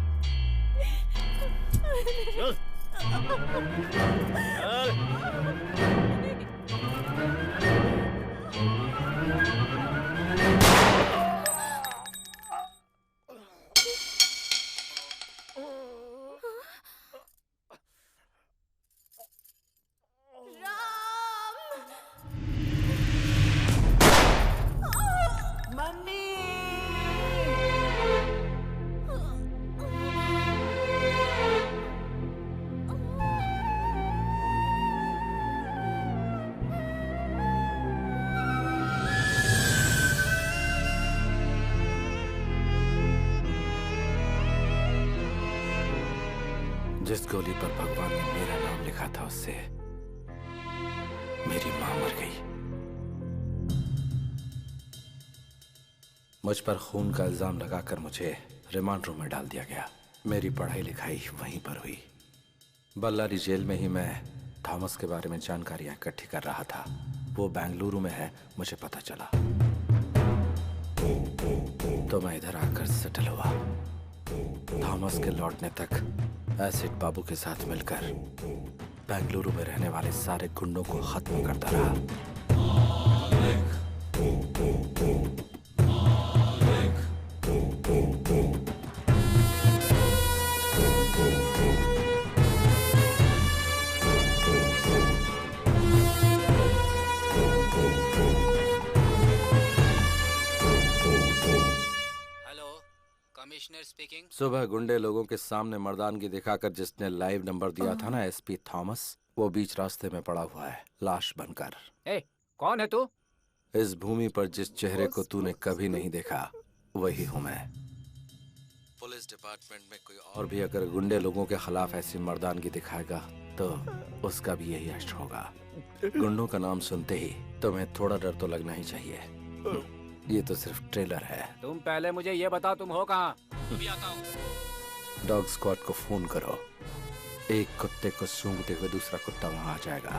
जिस गोली पर भगवान ने मेरा नाम लिखा था उससे मेरी मां मर गई। मुझ पर खून का इल्जाम लगाकर मुझे रिमांड रूम में डाल दिया गया। मेरी पढ़ाई लिखाई वहीं पर हुई। बल्लारी जेल में ही मैं थॉमस के बारे में जानकारियां इकट्ठी कर रहा था। वो बेंगलुरु में है, मुझे पता चला तो मैं इधर आकर सेटल हुआ। थॉमस के लौटने तक एसिड बाबू के साथ मिलकर बेंगलुरु में रहने वाले सारे गुंडों को खत्म करता रहा। Commissioner speaking. सुबह गुंडे लोगों के सामने मर्दानगी दिखाकर जिसने लाइव नंबर दिया था ना एसपी थॉमस, वो बीच रास्ते में पड़ा हुआ है लाश बनकर। कौन है तू? इस भूमि पर जिस चेहरे को तूने कभी नहीं देखा वही हूँ मैं। पुलिस डिपार्टमेंट में कोई और भी अगर गुंडे लोगों के खिलाफ ऐसी मर्दानगी दिखाएगा तो उसका भी यही अष्ट होगा। गुंडों का नाम सुनते ही तुम्हें थोड़ा डर तो लगना ही चाहिए। ये तो सिर्फ ट्रेलर है। तुम पहले मुझे ये बताओ तुम हो कहाँ? अभी आता हूँ। डॉग स्क्वाड को फोन करो। एक कुत्ते को सूंघते हुए दूसरा कुत्ता वहां आ जाएगा।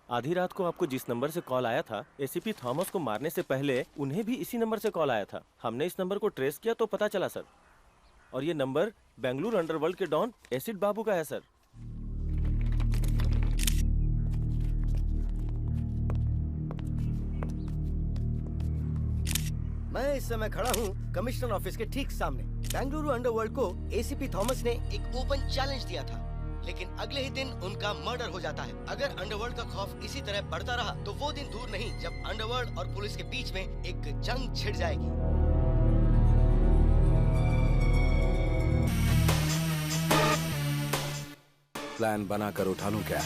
आधी रात को आपको जिस नंबर से कॉल आया था, एसीपी थॉमस को मारने से पहले उन्हें भी इसी नंबर से कॉल आया था। हमने इस नंबर को ट्रेस किया तो पता चला सर। और ये नंबर बेंगलुरु अंडरवर्ल्ड के डॉन एसिड बाबू का है सर। मैं इस समय खड़ा हूँ कमिश्नर ऑफिस के ठीक सामने। बेंगलुरु अंडरवर्ल्ड को एसीपी थॉमस ने एक ओपन चैलेंज दिया था, लेकिन अगले ही दिन उनका मर्डर हो जाता है। अगर अंडरवर्ल्ड का खौफ इसी तरह बढ़ता रहा तो वो दिन दूर नहीं जब अंडरवर्ल्ड और पुलिस के बीच में एक जंग छिड़ जाएगी। प्लान बनाकर उठा लूं क्या?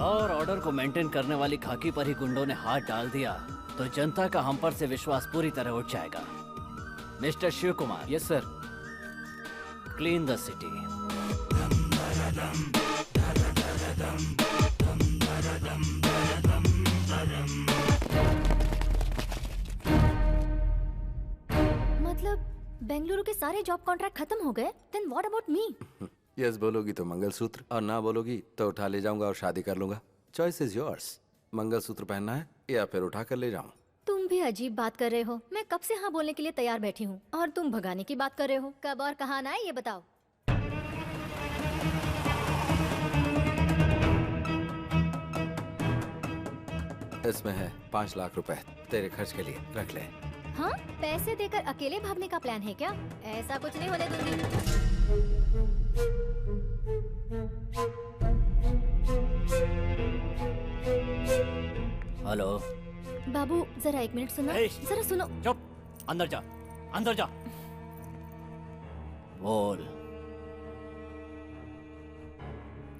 और ऑर्डर को मेंटेन करने वाली खाकी पर ही गुंडों ने हाथ डाल दिया तो जनता का हम पर से विश्वास पूरी तरह उठ जाएगा। Mister Shiv Kumar. Yes sir. Clean the city. मतलब बेंगलुरु के सारे जॉब कॉन्ट्रैक्ट खत्म हो गए? Then what about me? Yes बोलोगी तो मंगलसूत्र, और ना बोलोगी तो उठा ले जाऊंगा और शादी कर लूंगा। Choice is yours. मंगलसूत्र पहनना है या फिर उठा कर ले जाऊं? तुम भी अजीब बात कर रहे हो। मैं कब से हाँ बोलने के लिए तैयार बैठी हूँ और तुम भगाने की बात कर रहे हो। कब और कहाँ आना है ये बताओ। इसमें है 5 लाख रुपए तेरे खर्च के लिए, रख ले। हाँ, पैसे देकर अकेले भागने का प्लान है क्या? ऐसा कुछ नहीं होने दूंगी। हेलो बाबू, जरा 1 मिनट सुनो। जरा सुनो। चुप, अंदर जा, अंदर जा। बोल।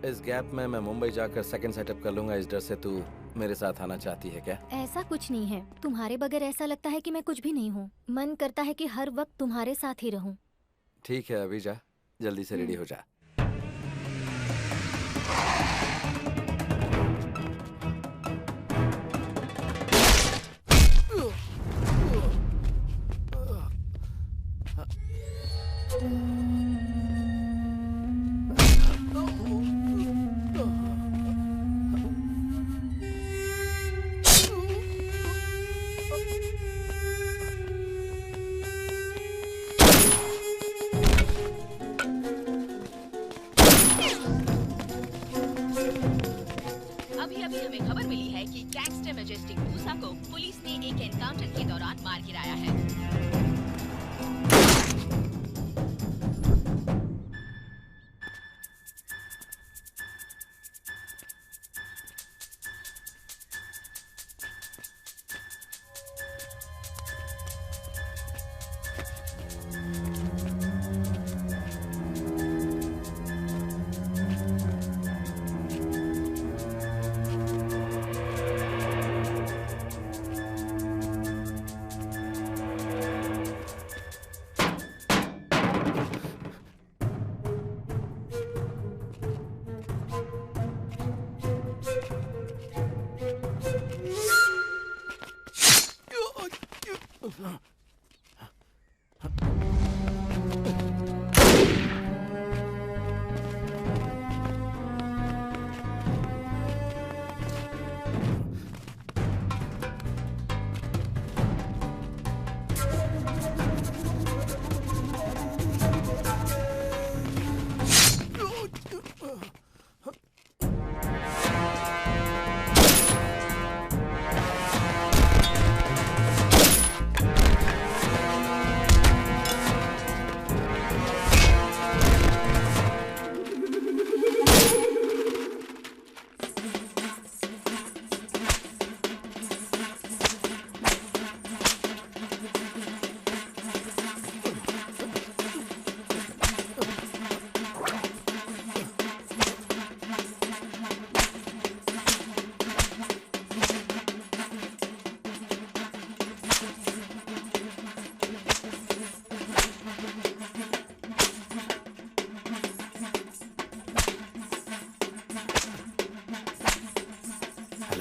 इस गैप में मैं मुंबई जाकर सेकंड सेटअप कर लूंगा। इस डर से तू मेरे साथ आना चाहती है क्या? ऐसा कुछ नहीं है। तुम्हारे बगैर ऐसा लगता है कि मैं कुछ भी नहीं हूँ। मन करता है कि हर वक्त तुम्हारे साथ ही रहूं। ठीक है, अभी जा, जल्दी से रेडी हो जा। अभी हमें खबर मिली है कि गैंगस्टर मैजेस्टिक मूसा को पुलिस ने एक एनकाउंटर के दौरान मार गिराया है।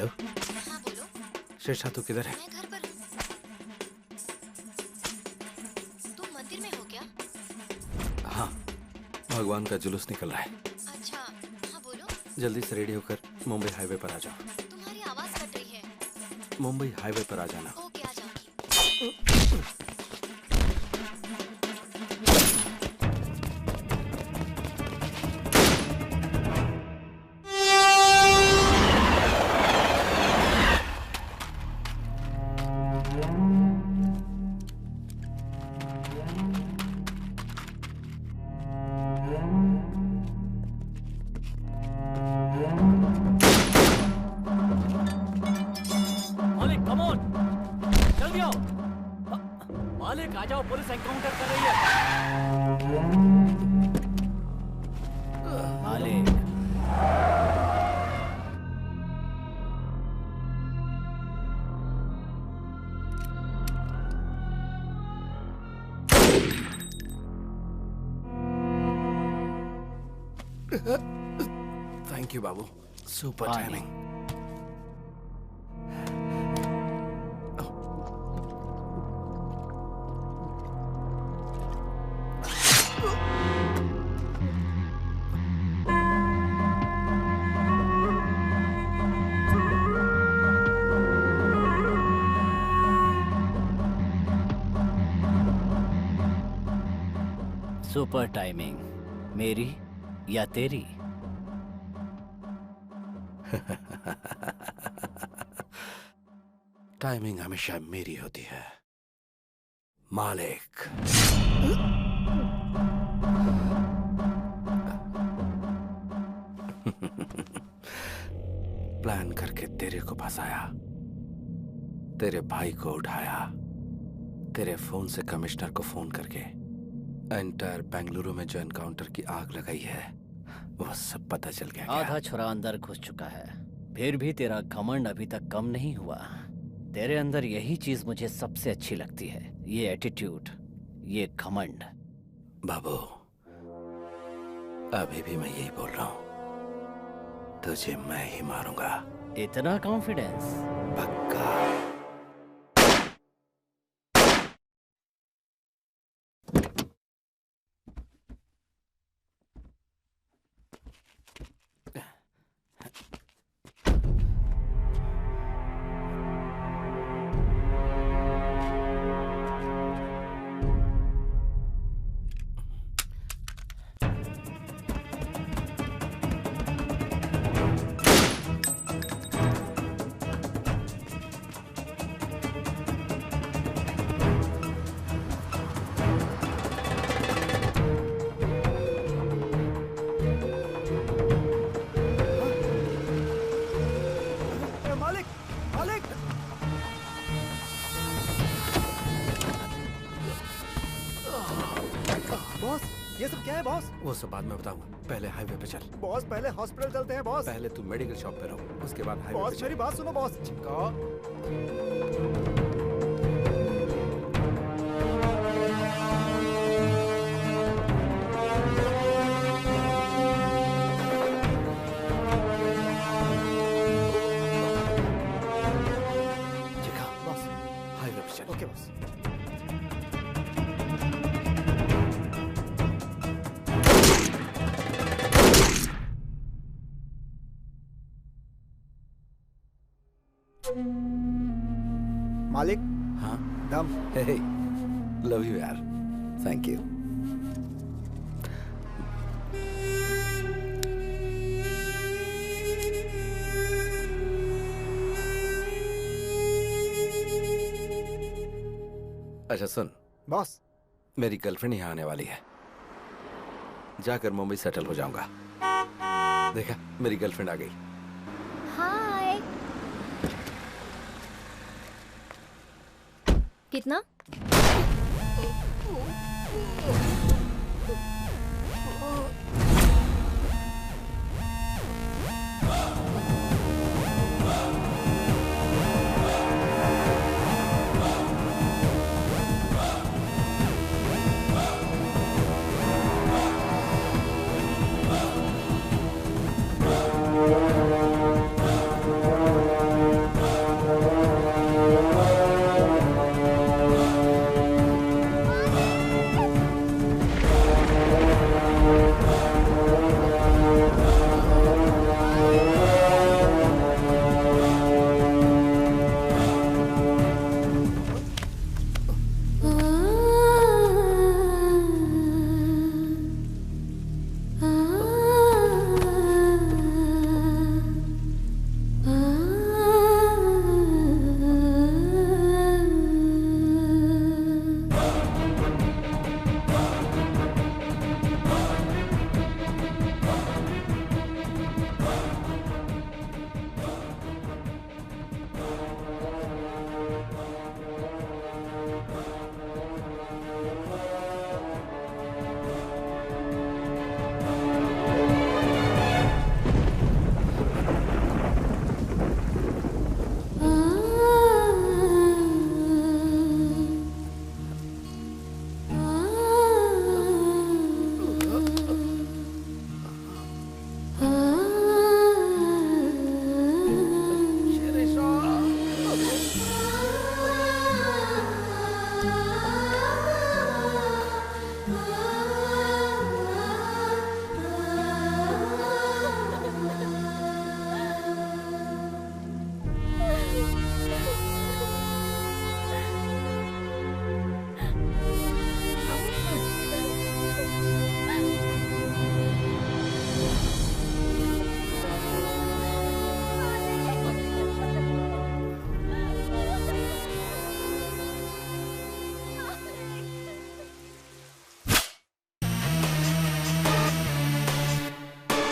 हेलो। हाँ बोलो। श्रेष्ठा तू किधर है? मैं घर पर हूँ। तुम मंदिर में हो क्या? हाँ, भगवान का जुलूस निकल रहा है। अच्छा, हाँ बोलो। जल्दी से रेडी होकर मुंबई हाईवे पर आ जाओ। तुम्हारी आवाज कट रही है। मुंबई हाईवे पर आ जाना। ओके, आ जाऊंगी। मालिक कम ऑन, जल्दी आओ। मालिक आ जाओ, पुलिस एनकाउंटर कर रही है। मालिक thank you Babu, super timing. Super timing, मेरी या तेरी? टाइमिंग हमेशा मेरी होती है मालिक। प्लान करके तेरे को फंसाया, तेरे भाई को उठाया, तेरे फोन से कमिश्नर को फोन करके एंटायर बेंगलुरु में जो एनकाउंटर की आग लगाई है वो सब पता चल गया। आधा छुरा अंदर घुस चुका है, फिर भी तेरा घमंड अभी तक कम नहीं हुआ। तेरे अंदर यही चीज मुझे सबसे अच्छी लगती है, ये एटीट्यूड, ये घमंड। बाबू, अभी भी मैं यही बोल रहा हूँ, तुझे मैं ही मारूंगा। इतना कॉन्फिडेंस? पक्का। बॉस, ये सब क्या है बॉस? वो सब बाद में बताऊंगा, पहले हाईवे पे चल। बॉस पहले हॉस्पिटल चलते हैं बॉस। पहले तू मेडिकल शॉप पे रहो, उसके बाद हाईवे पे बॉस चल। मेरी बात सुनो बॉस। बॉस हाईवे पे चल। Okay boss. मालिक। हाँ दम। हे लव यू यार, थैंक यू। अच्छा सुन बॉस, मेरी गर्लफ्रेंड यहाँ आने वाली है, जाकर मुंबई सेटल हो जाऊंगा। देखा, मेरी गर्लफ्रेंड आ गई। हाय। कितना?